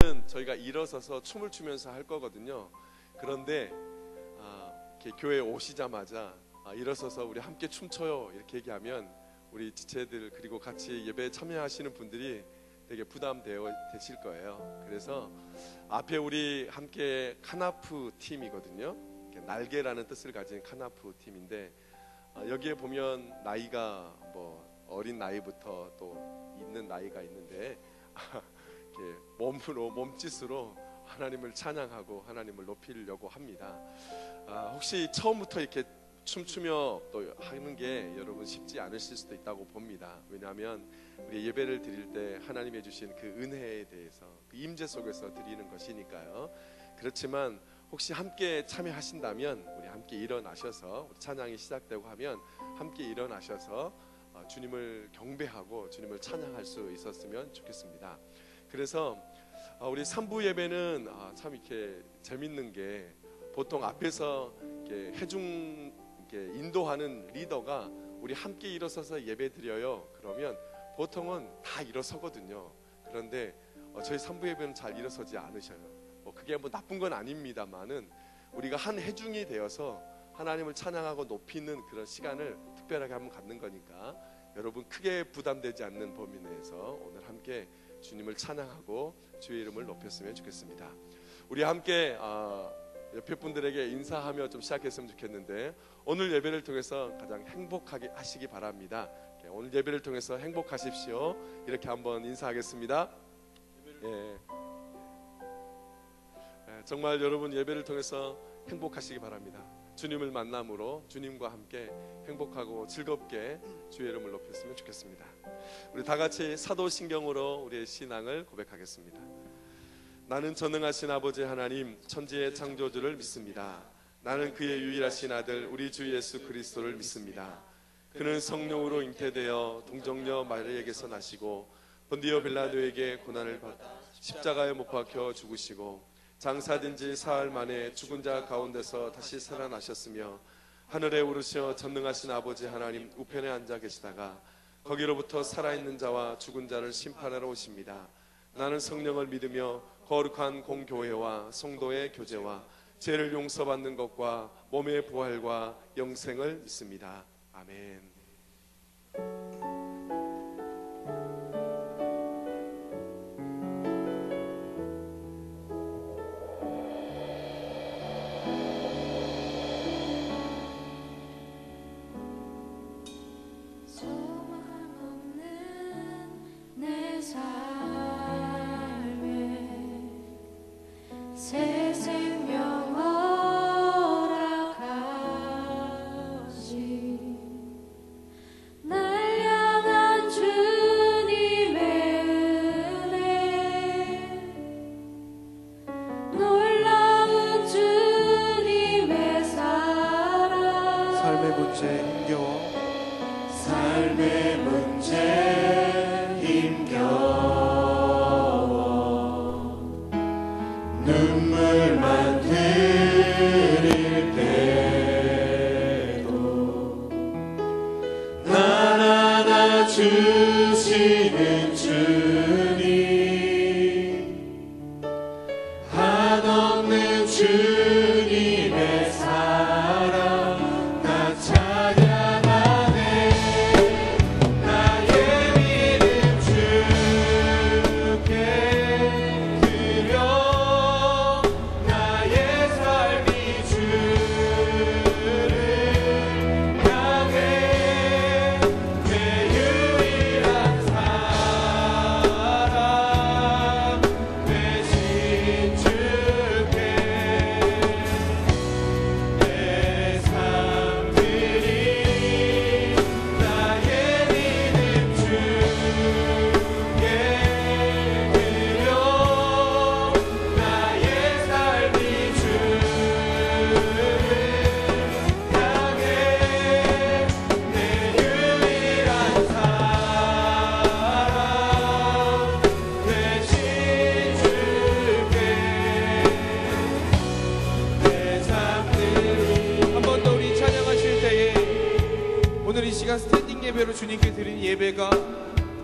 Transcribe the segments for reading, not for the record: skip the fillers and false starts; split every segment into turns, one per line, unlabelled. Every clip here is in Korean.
예배는 저희가 일어서서 춤을 추면서 할 거거든요. 그런데 이렇게 교회에 오시자마자 일어서서 우리 함께 춤춰요 이렇게 얘기하면 우리 지체들 그리고 같이 예배에 참여하시는 분들이 되게 부담되실 거예요. 그래서 앞에 우리 함께 카나프 팀이거든요. 날개라는 뜻을 가진 카나프 팀인데 여기에 보면 나이가 뭐 어린 나이부터 또 있는 나이가 있는데 이렇게 몸짓으로 하나님을 찬양하고 하나님을 높이려고 합니다. 혹시 처음부터 이렇게 춤추며 또 하는 게 여러분 쉽지 않으실 수도 있다고 봅니다. 왜냐하면 우리 예배를 드릴 때 하나님이 주신 그 은혜에 대해서 그 임재 속에서 드리는 것이니까요. 그렇지만 혹시 함께 참여하신다면 우리 함께 일어나셔서 우리 찬양이 시작되고 하면 함께 일어나셔서 주님을 경배하고 주님을 찬양할 수 있었으면 좋겠습니다. 그래서 우리 3부 예배는 참 이렇게 재밌는 게 보통 앞에서 이렇게 이렇게 인도하는 리더가 우리 함께 일어서서 예배 드려요. 그러면 보통은 다 일어서거든요. 그런데 저희 3부 예배는 잘 일어서지 않으셔요. 그게 뭐 나쁜 건 아닙니다만은 우리가 한 해중이 되어서 하나님을 찬양하고 높이는 그런 시간을 특별하게 한번 갖는 거니까 여러분 크게 부담되지 않는 범위 내에서 오늘 함께 주님을 찬양하고 주의 이름을 높였으면 좋겠습니다. 우리 함께 옆에 분들에게 인사하며 좀 시작했으면 좋겠는데 오늘 예배를 통해서 가장 행복하게 하시기 바랍니다. 오늘 예배를 통해서 행복하십시오. 이렇게 한번 인사하겠습니다. 정말 여러분 예배를 통해서 행복하시기 바랍니다. 주님을 만남으로 주님과 함께 행복하고 즐겁게 주의 이름을 높였으면 좋겠습니다. 우리 다 같이 사도신경으로 우리의 신앙을 고백하겠습니다. 나는 전능하신 아버지 하나님 천지의 창조주를 믿습니다. 나는 그의 유일하신 아들 우리 주 예수 그리스도를 믿습니다. 그는 성령으로 잉태되어 동정녀 마리아에게서 나시고 본디오 빌라도에게 고난을 받아 십자가에 못 박혀 죽으시고 장사된 지 사흘 만에 죽은 자 가운데서 다시 살아나셨으며 하늘에 오르셔 전능하신 아버지 하나님 우편에 앉아 계시다가 거기로부터 살아있는 자와 죽은 자를 심판하러 오십니다. 나는 성령을 믿으며 거룩한 공교회와 성도의 교제와 죄를 용서받는 것과 몸의 부활과 영생을 믿습니다. 아멘.
주시는 주님 한없는 주님의 사랑 나 찬양하네 나의 믿음 주께 드려 나의 삶이 주를 향해 내 유일한 사랑 되신 주께 내 삶들이 나의 믿음 주께 드려 나의 삶이 주를 향해 내 유일한 사랑 되신 주께 내 삶들이
한 번 더 우리 찬양하실 때에 오늘 이 시간 스탠딩 예배로 주님께 드리는 예배가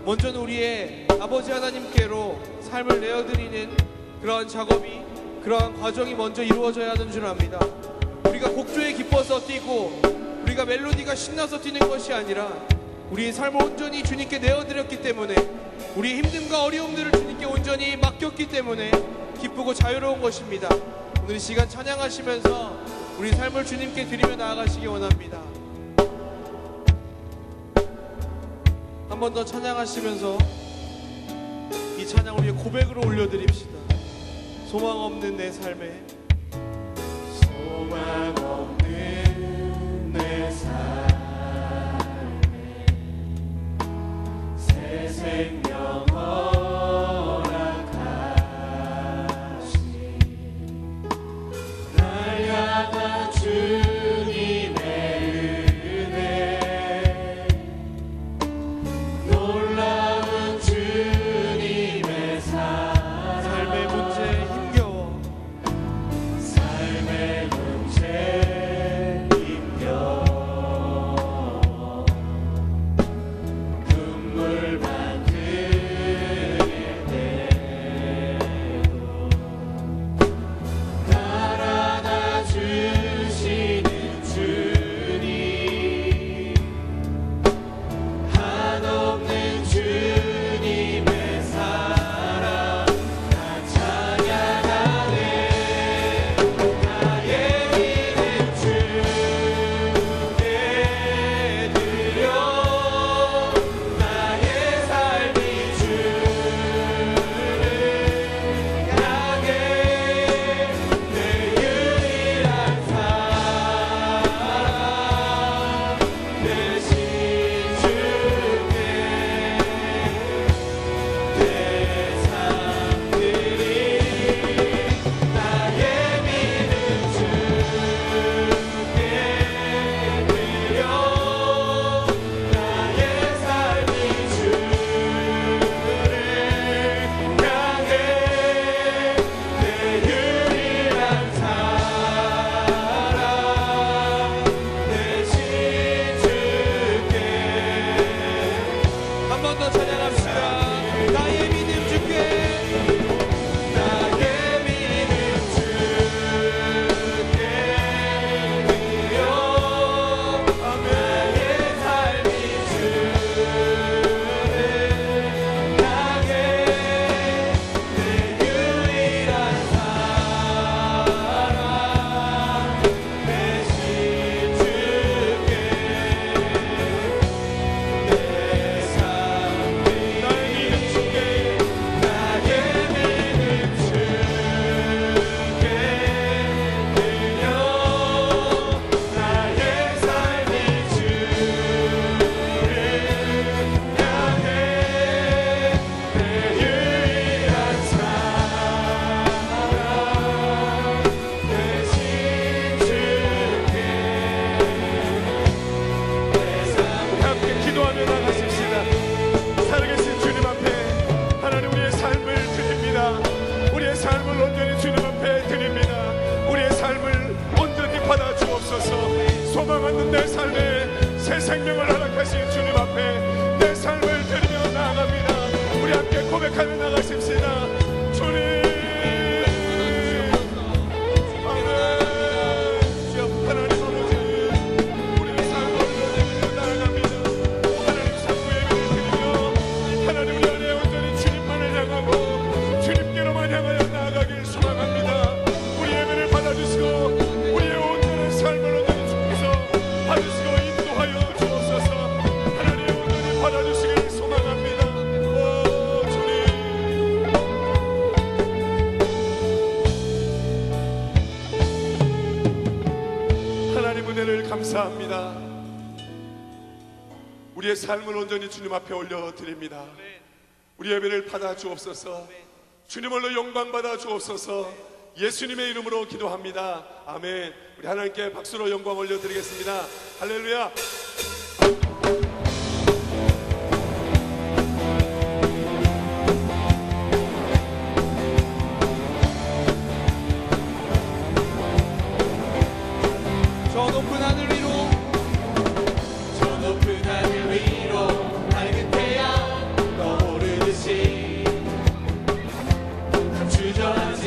먼저는 우리의 아버지 하나님께로 삶을 내어드리는 그 그러한 작업이, 그러한 과정이 먼저 이루어져야 하는 줄 압니다. 우리가 곡조에 기뻐서 뛰고 우리가 멜로디가 신나서 뛰는 것이 아니라 우리의 삶을 온전히 주님께 내어드렸기 때문에, 우리의 힘듦과 어려움들을 주님께 온전히 맡겼기 때문에 기쁘고 자유로운 것입니다. 오늘 이 시간 찬양하시면서 우리 삶을 주님께 드리며 나아가시기 원합니다. 한 번 더 찬양하시면서 이 찬양 우리의 고백으로 올려드립시다. 소망 없는 내 삶에,
소망 없는 내 삶에 새 생명 허락하신 날 향한 주님의 은혜, 놀라운 주님의 사랑,
삶의 문제에 힘겨워
삶의 문제 힘겨워 눈물 만들게 돼도 날 안아주시는 주님, 한없는 주님의 사랑 나 찬양하네. 나의 믿음 주께 드려 나의 삶이 주를 향해 내 유일한 사랑 대신 주께 내 삶들이 나의 믿음 주께 드려 나의 삶이 주를 향해 내 유일한 사랑 대신 주께.
한 번 더 찬양합시다. 나의 믿음 주께,
나의 믿음 주께 드려 나의 삶이 주를 향해 내 유일한 사랑 대신 주께 내 삶들이 나의 믿음 주께 나의 믿음 주께 드려 나의 삶이 주를 향해 내 유일한 사랑 대신 주께
함께 기도하며 나가십시다. 살아계신 주님 앞에 하나님 우리의 삶을 드립니다. 우리의 삶을 온전히 주님 앞에 드립니다. 우리의 삶을 온전히 받아 주옵소서. 소망 없는 내 삶에 새 생명을 허락하신 주님 앞에 내 삶을 드리며 나아갑니다. 우리 함께 고백하며 나가십시다. 주님 하나님 아버지, 우리의 삶을 드리며 나아갑니다. 하나님 자꾸 예배를 드리며 하나님 우리 안에 온전히 주님만을 향하고 주님께로만 향하여 나아가길 소망합니다. 우리 예배를 받아주시고 우리의 온전한 삶을 온전히 주께서 받으시고 인도하여 주옵소서. 하나님 온전히 받아주시길 소망합니다. 오 주님, 하나님 은혜를 감사합니다. 우리의 삶을 온전히 주님 앞에 올려드립니다. 우리 예배를 받아 주옵소서. 주님으로 영광 받아 주옵소서. 예수님의 이름으로 기도합니다. 아멘. 우리 하나님께 박수로 영광 올려드리겠습니다. 할렐루야.
저 높은 하늘 위로,
저 높은 하늘 위로 밝은 태양 떠오르듯이 주저하지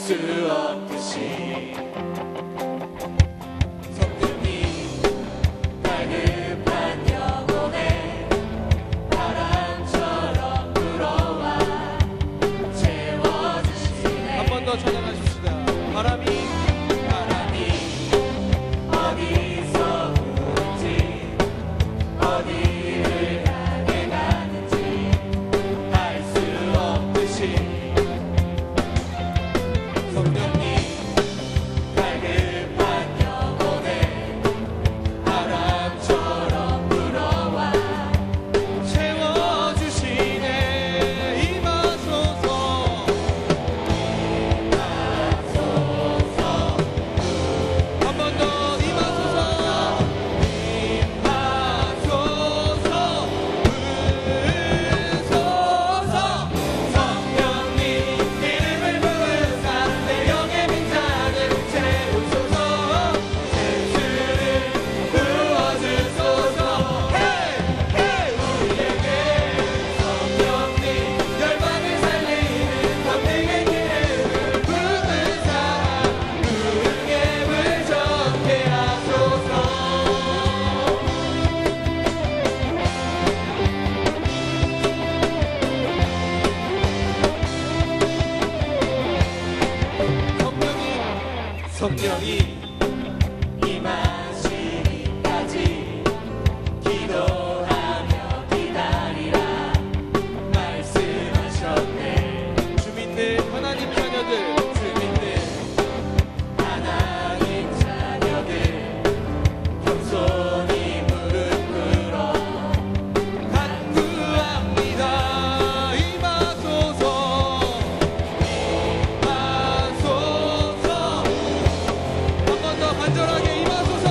수 없듯이 성령님 갈급한 영혼에 바람처럼 불어와 채워주시네.
한 번 더 찬양하십시다. 바람이
어디서 부는지 어디를 향해 가는지 알 수 없듯이 성령님 갈급한 영혼에 바람처럼 불어와
채워주시네. 임하소서. 한 번 더 임하소서. 임하소서. 부으소서.
성령님 이름을 부으사 내 영의 빈잔을 채우소서. 예수를 부어주소서. 우리에게 성령님 열방을 살리는 권능의 기름을 부으사 부흥의 물 적게 하소서. 성령이 임하시기까지 기도하며 기다리라 말씀하셨네.
주민들 하나님 자녀들
주민들 하나님 자녀들 겸손히 무릎 꿇어
간구합니다. 임하소서. 임하소서. 한 번 더 간절하게 임하소서.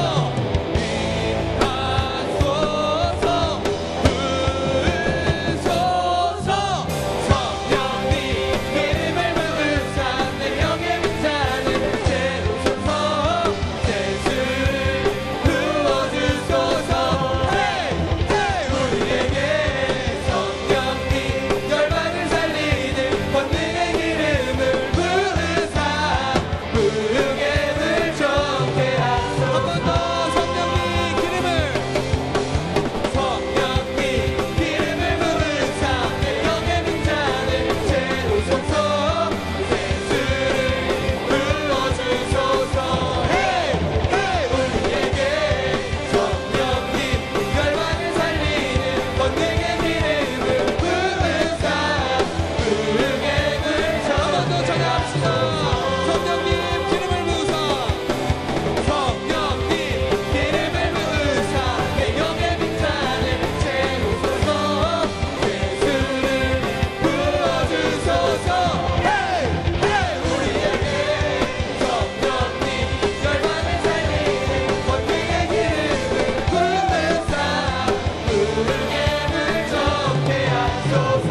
임하소서. 부으소서.
성령님 이름을 부으사 내 영의 빈잔을 채우소서. 예수를 부어주소서. 우리에게 성령님 열방을 살리는 권능의 기름을 부으사 부흥의 물 적게 하소서.
한 번 더 성령님 기름을.
성령님 기름을 부으사 내 영의 빈잔을 채우소서. 예수를 부어주소서. 우리에게 성령님 열방을 살리는 권능의 기름을 부으사 부흥의 물
한 번 더 찬양합시다. 성령님 기름을 부으사.
성령님 기름을 부으사 내 영의 빈잔을 채우소서. 예수를 부어주소서. 우리에게 성령님 열방을 살리는 권능의 기름을 부으사 부흥의 물 적게 하소서.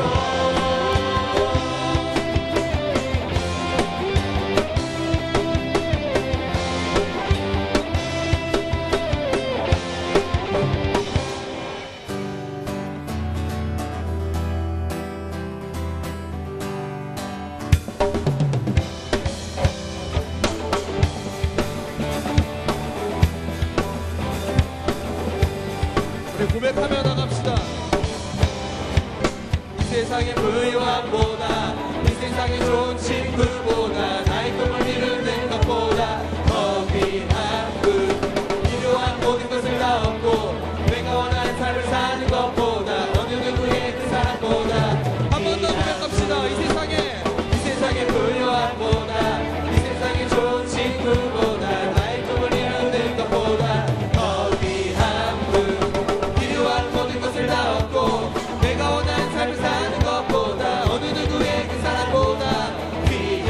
우리 고백하며 나갑시다.
이 세상의 부유함보다 이 세상의 좋은 친구보다 나의 꿈을 이루는 것보다 더 귀한 그 필요한 모든 것을 다 얻고 내가 원하는 삶을 사는 것보다 어느 누구의 그 사람보다
한 번 더 고백합시다. 이 세상에
부유함보다 이 세상의 좋은 친구보다 나의 꿈을 이루는 것보다 더 귀한 그 필요한 모든 것을 다 얻고 내가 원하는 삶을 사는 것보다 어느 누구의 그 사람보다 귀한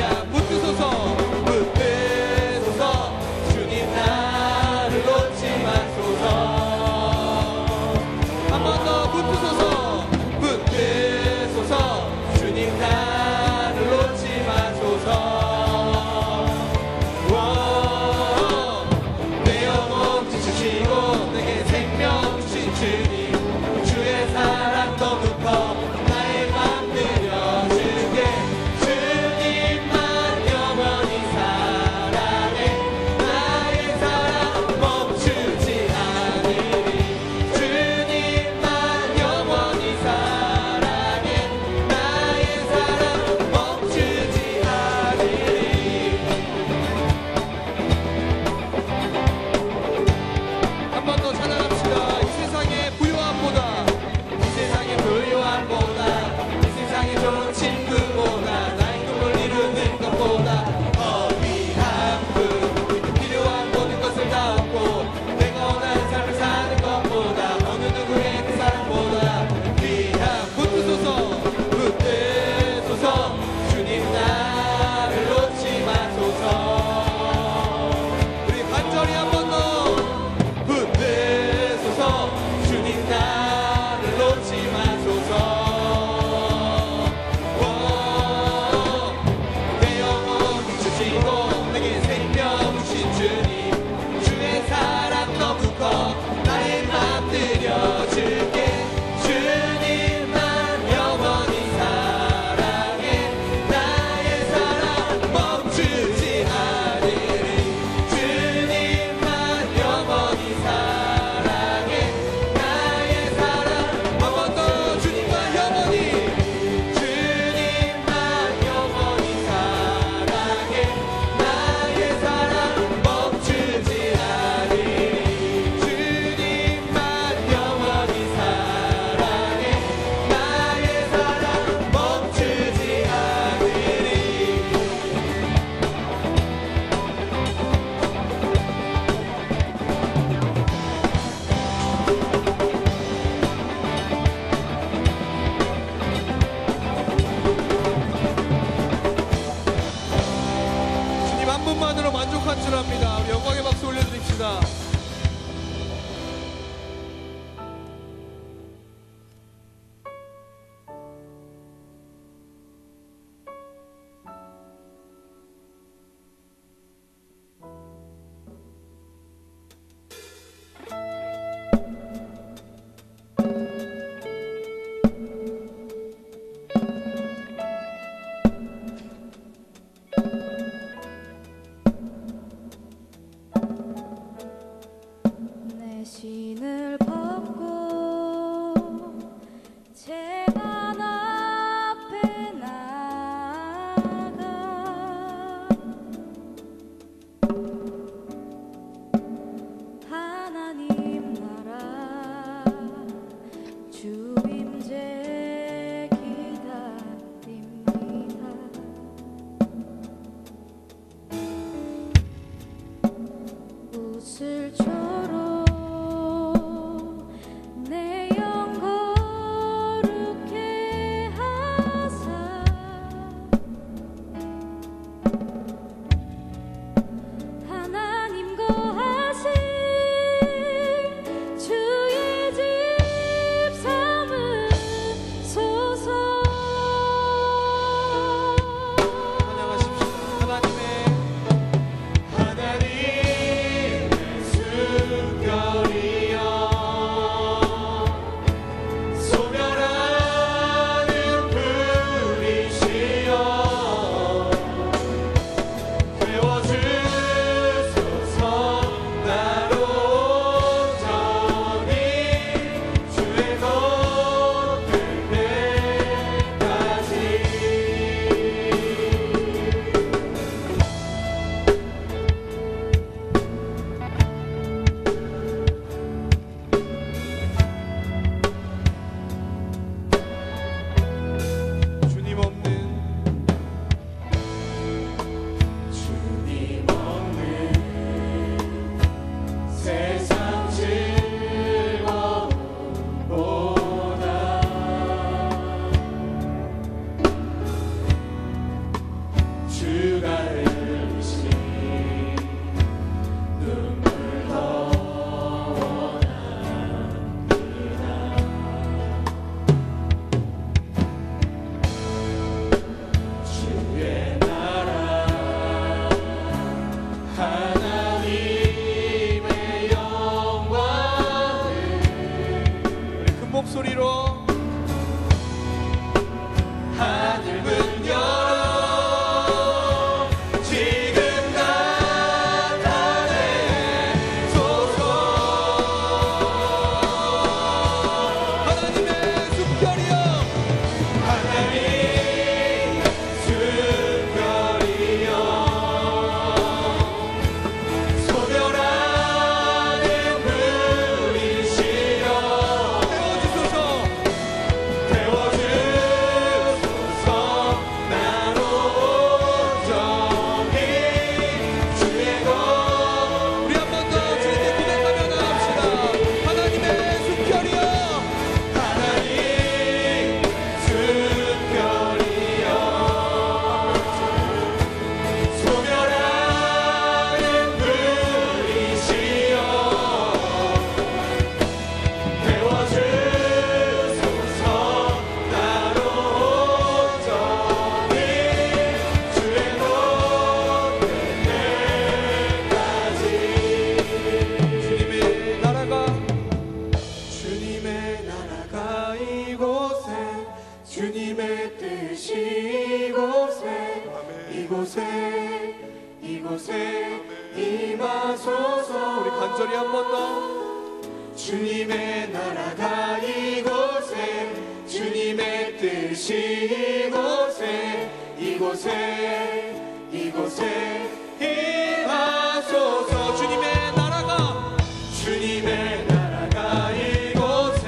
이슬처럼 내 영 거룩해 하사 하나님 거하신 주의 집 삼으소서.
찬양하십시다.
하나님의 숨결이여 소멸하는 불이시여 태워주소서 나로 온전히 주의 것 될 때까지.
주님 없는
주님 없는 세상 즐거움보다 주가 흘리신 눈물 더 원합니다. 주의 나라 하나님의 영광을
우리 큰 목소리로
하늘 문 열어 지금 나타내소서.
하나님의 숨결이여
하나님 숨결이여 소멸하는 불이시여
태워주소서.
태워주소서 나로 온전히 주의 것.
우리 한 번 더 주님께 고백하며 나갑시다. 하나님의 숨결이여
하나님 숨결이여 소멸하는 불이시여 태워주소서 나로 온전히 주의 것 될 때까지. 주님의 나라가 이곳에 주님의 뜻이 이곳에 임하소서.
우리 간절히 한 번 더
주님의 나라가 이곳에 주님의 뜻이 이곳에 임하소서. 주님의 나라가 이곳에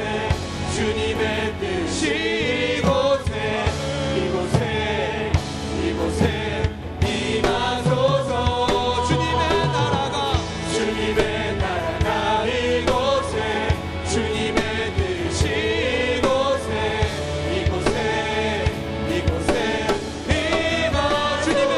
주님의 뜻이 이곳에 임하소서. 주님의 나라가 이곳에 주님의 뜻이 이곳에 임하. 주님의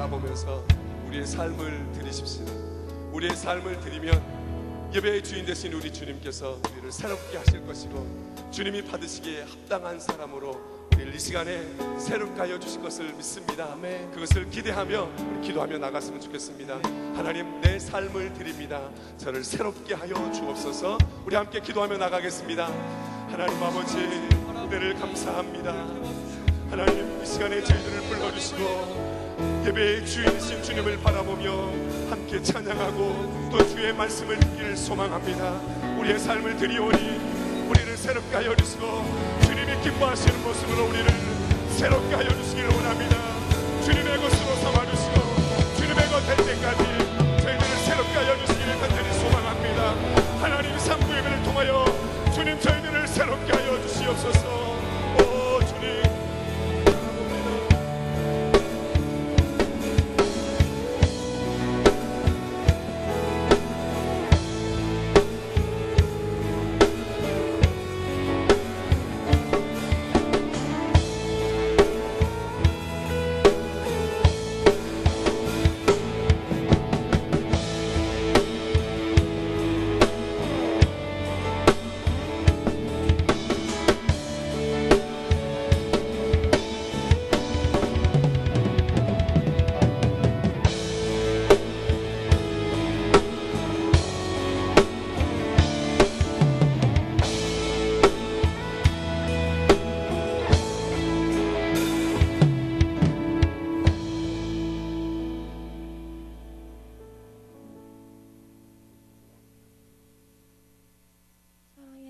바라보면서 우리의 삶을 드리십시오. 우리의 삶을 드리면 예배의 주인 되신 우리 주님께서 우리를 새롭게 하실 것이고 주님이 받으시기에 합당한 사람으로 우리를 이 시간에 새롭게 하여 주실 것을 믿습니다.
아멘.
그것을 기대하며 우리 기도하며 나갔으면 좋겠습니다. 하나님, 내 삶을 드립니다. 저를 새롭게 하여 주옵소서. 우리 함께 기도하며 나가겠습니다. 하나님 아버지, 은혜를 감사합니다. 하나님, 이 시간에 저희들을 불러주시고 예배의 주인이신 주님을 바라보며 함께 찬양하고 또 주의 말씀을 듣기를 소망합니다. 우리의 삶을 드리오니 우리를 새롭게 하여 주시고 주님이 기뻐하시는 모습으로 우리를 새롭게 하여 주시기를 원합니다. 주님의 것으로 삼아주시고 주님의 것 될 때까지 저희들을 새롭게 하여 주시기를 간절히 소망합니다. 하나님, 삼부 예배를 통하여 주님 저희들을 새롭게 하여 주시옵소서. 오 주님,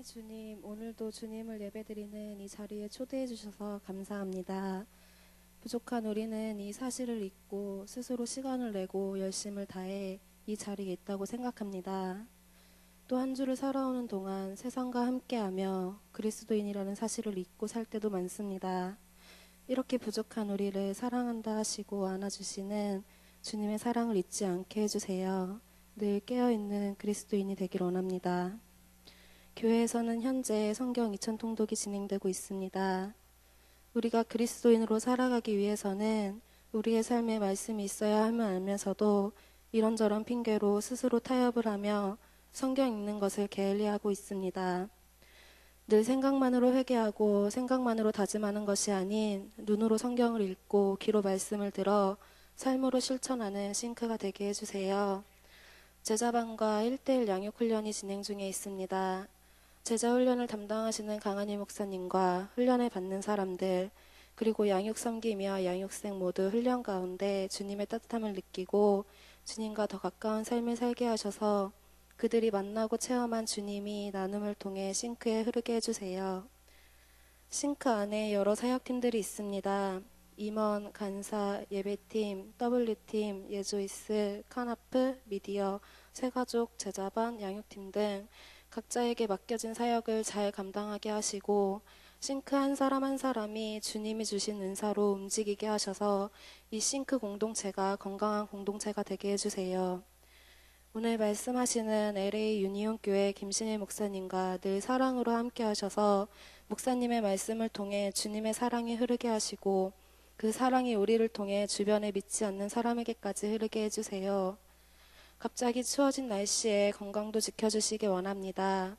주님, 오늘도 주님을 예배드리는 이 자리에 초대해 주셔서 감사합니다. 부족한 우리는 이 사실을 잊고 스스로 시간을 내고 열심을 다해 이 자리에 있다고 생각합니다. 또 한 주를 살아오는 동안 세상과 함께하며 그리스도인이라는 사실을 잊고 살 때도 많습니다. 이렇게 부족한 우리를 사랑한다 하시고 안아주시는 주님의 사랑을 잊지 않게 해주세요. 늘 깨어있는 그리스도인이 되길 원합니다. 교회에서는 현재 성경 2000 통독이 진행되고 있습니다. 우리가 그리스도인으로 살아가기 위해서는 우리의 삶에 말씀이 있어야 함을 알면서도 이런저런 핑계로 스스로 타협을 하며 성경 읽는 것을 게을리하고 있습니다. 늘 생각만으로 회개하고 생각만으로 다짐하는 것이 아닌 눈으로 성경을 읽고 귀로 말씀을 들어 삶으로 실천하는 싱크가 되게 해주세요. 제자반과 1:1 양육훈련이 진행 중에 있습니다. 제자훈련을 담당하시는 강한희 목사님과 훈련을 받는 사람들, 그리고 양육 섬기며 양육생 모두 훈련 가운데 주님의 따뜻함을 느끼고 주님과 더 가까운 삶을 살게 하셔서 그들이 만나고 체험한 주님이 나눔을 통해 싱크에 흐르게 해주세요. 싱크 안에 여러 사역팀들이 있습니다. 임원, 간사, 예배팀, W팀, 예조이스, 카나프, 미디어, 새가족, 제자반, 양육팀 등 각자에게 맡겨진 사역을 잘 감당하게 하시고 싱크 한 사람 한 사람이 주님이 주신 은사로 움직이게 하셔서 이 싱크 공동체가 건강한 공동체가 되게 해주세요. 오늘 말씀하시는 LA 유니온 교회 김신일 목사님과 늘 사랑으로 함께 하셔서 목사님의 말씀을 통해 주님의 사랑이 흐르게 하시고 그 사랑이 우리를 통해 주변에 믿지 않는 사람에게까지 흐르게 해주세요. 갑자기 추워진 날씨에 건강도 지켜주시기 원합니다.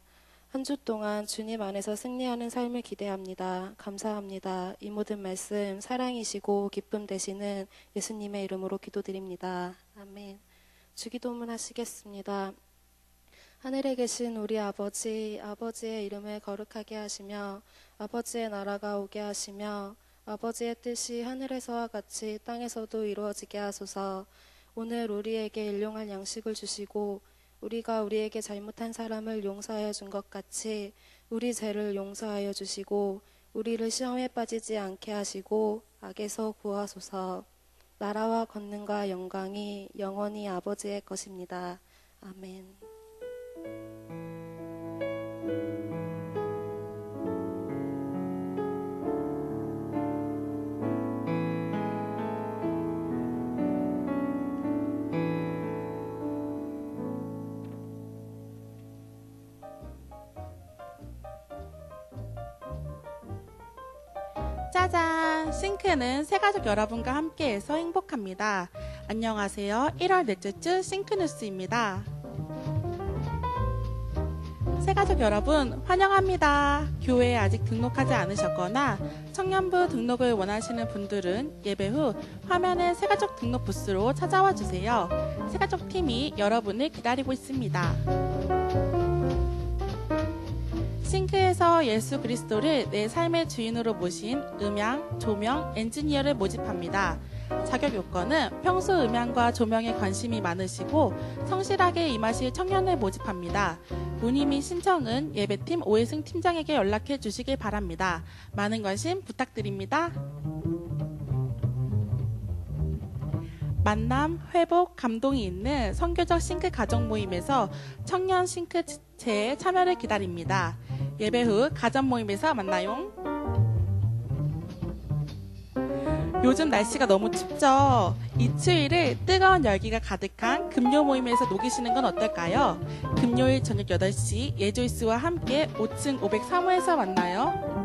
한 주 동안 주님 안에서 승리하는 삶을 기대합니다. 감사합니다. 이 모든 말씀 사랑이시고 기쁨 되시는 예수님의 이름으로 기도드립니다. 아멘. 주기도문 하시겠습니다. 하늘에 계신 우리 아버지, 아버지의 이름을 거룩하게 하시며 아버지의 나라가 오게 하시며 아버지의 뜻이 하늘에서와 같이 땅에서도 이루어지게 하소서. 오늘 우리에게 일용할 양식을 주시고 우리가 우리에게 잘못한 사람을 용서하여 준 것 같이 우리 죄를 용서하여 주시고 우리를 시험에 빠지지 않게 하시고 악에서 구하소서. 나라와 권능과 영광이 영원히 아버지의 것입니다. 아멘.
짜잔! 싱크는 새가족 여러분과 함께해서 행복합니다. 안녕하세요. 1월 넷째 주 싱크뉴스입니다. 새가족 여러분 환영합니다. 교회에 아직 등록하지 않으셨거나 청년부 등록을 원하시는 분들은 예배 후 화면의 새가족 등록 부스로 찾아와 주세요. 새가족 팀이 여러분을 기다리고 있습니다. 싱크에서 예수 그리스도를 내 삶의 주인으로 모신 음향, 조명, 엔지니어를 모집합니다. 자격 요건은 평소 음향과 조명에 관심이 많으시고 성실하게 임하실 청년을 모집합니다. 문의 및 신청은 예배팀 오해승 팀장에게 연락해 주시길 바랍니다. 많은 관심 부탁드립니다. 만남, 회복, 감동이 있는 선교적 싱크 가정 모임에서 청년 싱크체에 참여를 기다립니다. 예배 후 가정 모임에서 만나요. 요즘 날씨가 너무 춥죠? 이 추위를 뜨거운 열기가 가득한 금요 모임에서 녹이시는 건 어떨까요? 금요일 저녁 8시 예조이스와 함께 5층 503호에서 만나요.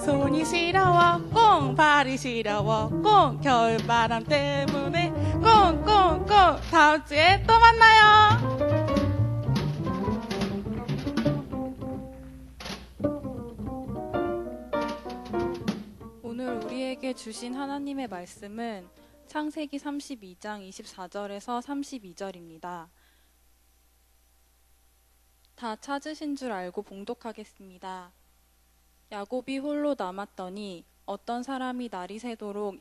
손이 시려워 꽁 발이 시려워 꽁 겨울바람 때문에 꽁꽁꽁 다음 주에 또 만나요.
오늘 우리에게 주신 하나님의 말씀은 창세기 32장 24절에서 32절입니다. 다 찾으신 줄 알고 봉독하겠습니다. 야곱이 홀로 남았더니 어떤 사람이 날이 새도록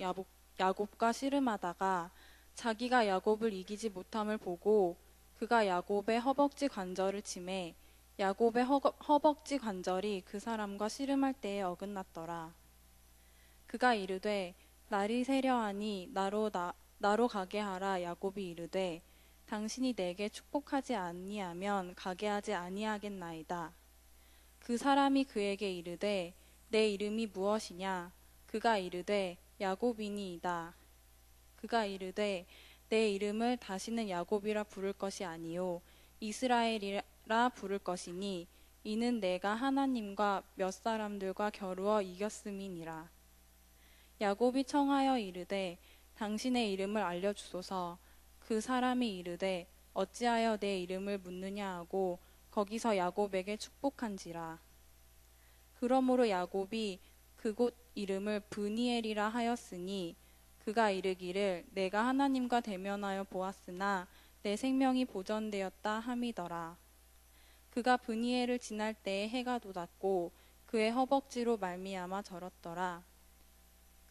야곱과 씨름하다가 자기가 야곱을 이기지 못함을 보고 그가 야곱의 허벅지 관절을 치매 야곱의 허벅지 관절이 그 사람과 씨름할 때에 어긋났더라. 그가 이르되 날이 새려하니 나로 가게 하라. 야곱이 이르되 당신이 내게 축복하지 아니하면 가게 하지 아니하겠나이다. 그 사람이 그에게 이르되 내 이름이 무엇이냐? 그가 이르되 야곱이니이다. 그가 이르되 내 이름을 다시는 야곱이라 부를 것이 아니요 이스라엘이라 부를 것이니 이는 내가 하나님과 몇 사람들과 겨루어 이겼음이니라. 야곱이 청하여 이르되 당신의 이름을 알려주소서. 그 사람이 이르되 어찌하여 내 이름을 묻느냐 하고 거기서 야곱에게 축복한지라. 그러므로 야곱이 그곳 이름을 브니엘이라 하였으니 그가 이르기를 내가 하나님과 대면하여 보았으나 내 생명이 보전되었다 함이더라. 그가 브니엘을 지날 때에 해가 돋았고 그의 허벅지로 말미암아 절었더라.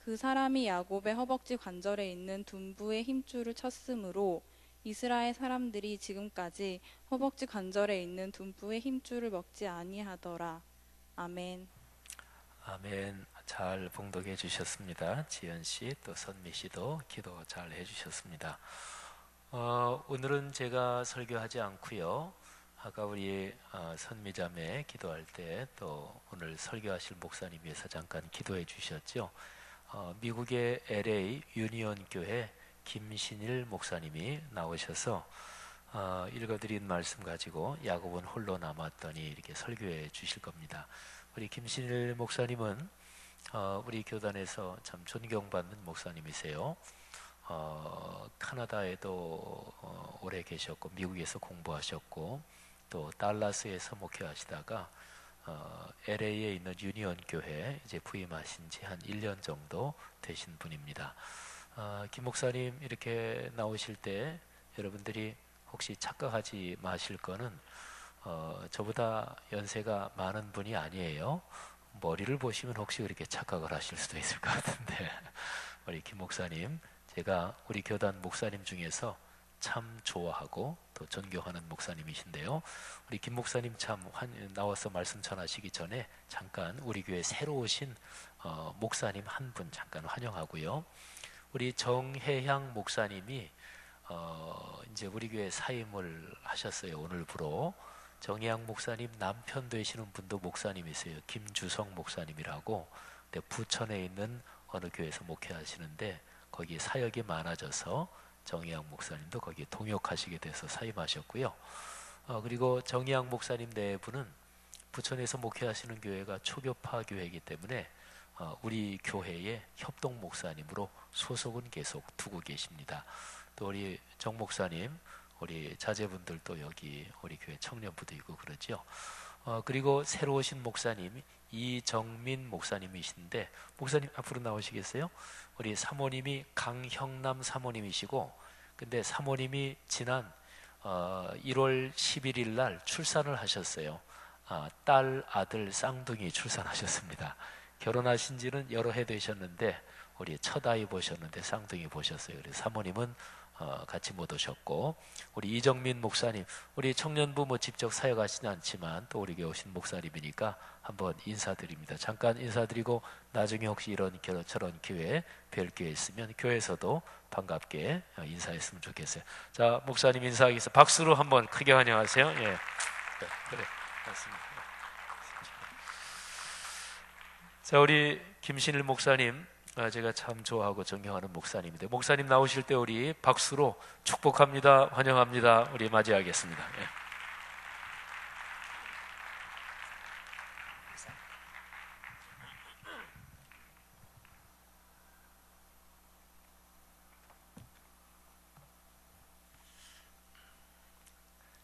그 사람이 야곱의 허벅지 관절에 있는 둔부의 힘줄을 쳤으므로 이스라엘 사람들이 지금까지 허벅지 관절에 있는 둔부의 힘줄을 먹지 아니하더라. 아멘.
아멘. 잘 봉독해 주셨습니다. 지연 씨 또 선미 씨도 기도 잘 해주셨습니다. 오늘은 제가 설교하지 않고요. 아까 우리 선미자매 기도할 때 또 오늘 설교하실 목사님 위해서 잠깐 기도해 주셨죠. 미국의 LA 유니온 교회 김신일 목사님이 나오셔서 읽어드린 말씀 가지고 야곱은 홀로 남았더니 이렇게 설교해 주실 겁니다. 우리 김신일 목사님은 우리 교단에서 참 존경받는 목사님이세요. 카나다에도 오래 계셨고 미국에서 공부하셨고 또 달라스에서 목회하시다가 LA에 있는 유니온 교회 이제 부임하신 지 한 1년 정도 되신 분입니다. 김 목사님 이렇게 나오실 때 여러분들이 혹시 착각하지 마실 거는 저보다 연세가 많은 분이 아니에요. 머리를 보시면 혹시 그렇게 착각을 하실 수도 있을 것 같은데 우리 김 목사님, 제가 우리 교단 목사님 중에서 참 좋아하고 또 존경하는 목사님이신데요. 우리 김 목사님 참 나와서 말씀 전하시기 전에 잠깐 우리 교회 새로 오신 목사님 한 분 잠깐 환영하고요. 우리 정혜향 목사님이 이제 우리 교회 사임을 하셨어요. 오늘부로. 정혜향 목사님 남편 되시는 분도 목사님이세요. 김주성 목사님이라고. 부천에 있는 어느 교회에서 목회하시는데 거기 사역이 많아져서 정희양 목사님도 거기에 동역하시게 돼서 사임하셨고요. 그리고 정희양 목사님 네 분은 부천에서 목회하시는 교회가 초교파 교회이기 때문에 우리 교회의 협동 목사님으로 소속은 계속 두고 계십니다. 또 우리 정 목사님, 우리 자제분들도 여기 우리 교회 청년부도 있고 그러죠. 그리고 새로 오신 목사님 이정민 목사님이신데, 목사님 앞으로 나오시겠어요? 우리 사모님이 강형남 사모님이시고, 근데 사모님이 지난 1월 11일 날 출산을 하셨어요. 딸, 아들, 쌍둥이 출산하셨습니다. 결혼하신 지는 여러 해 되셨는데 우리 첫 아이 보셨는데 쌍둥이 보셨어요. 그래서 사모님은 같이 못 오셨고, 우리 이정민 목사님, 우리 청년부 뭐 직접 사역하시지 않지만 또 우리 교회 오신 목사님이니까 한번 인사드립니다. 잠깐 인사드리고 나중에 혹시 이런 저런 기회 뵐 기회 있으면 교회에서도 반갑게 인사했으면 좋겠어요. 자, 목사님 인사하겠습니다. 박수로 한번 크게 환영하세요. 예. 그래, 맞습니다. 자, 우리 김신일 목사님, 제가 참 좋아하고 존경하는 목사님인데, 목사님 나오실 때 우리 박수로 축복합니다, 환영합니다. 우리 맞이하겠습니다. 예.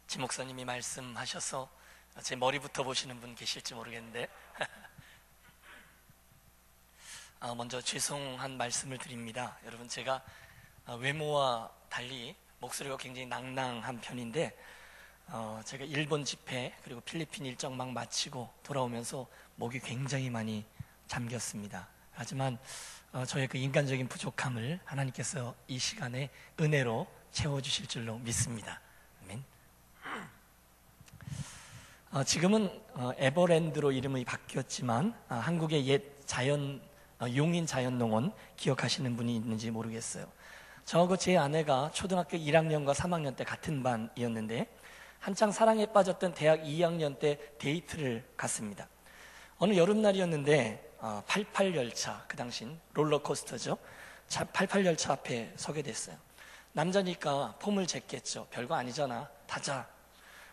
지 목사님이 말씀하셔서 제 머리부터 보시는 분 계실지 모르겠는데 먼저 죄송한 말씀을 드립니다. 여러분, 제가 외모와 달리 목소리가 굉장히 낭낭한 편인데 제가 일본 집회 그리고 필리핀 일정 막 마치고 돌아오면서 목이 굉장히 많이 잠겼습니다. 하지만 저의 그 인간적인 부족함을 하나님께서 이 시간에 은혜로 채워주실 줄로 믿습니다. 아멘. 지금은 에버랜드로 이름이 바뀌었지만 한국의 옛 용인 자연농원 기억하시는 분이 있는지 모르겠어요. 저하고 제 아내가 초등학교 1학년과 3학년 때 같은 반이었는데 한창 사랑에 빠졌던 대학 2학년 때 데이트를 갔습니다. 어느 여름날이었는데 88열차, 그 당신 롤러코스터죠. 88열차 앞에 서게 됐어요. 남자니까 폼을 쟀겠죠. 별거 아니잖아, 타자.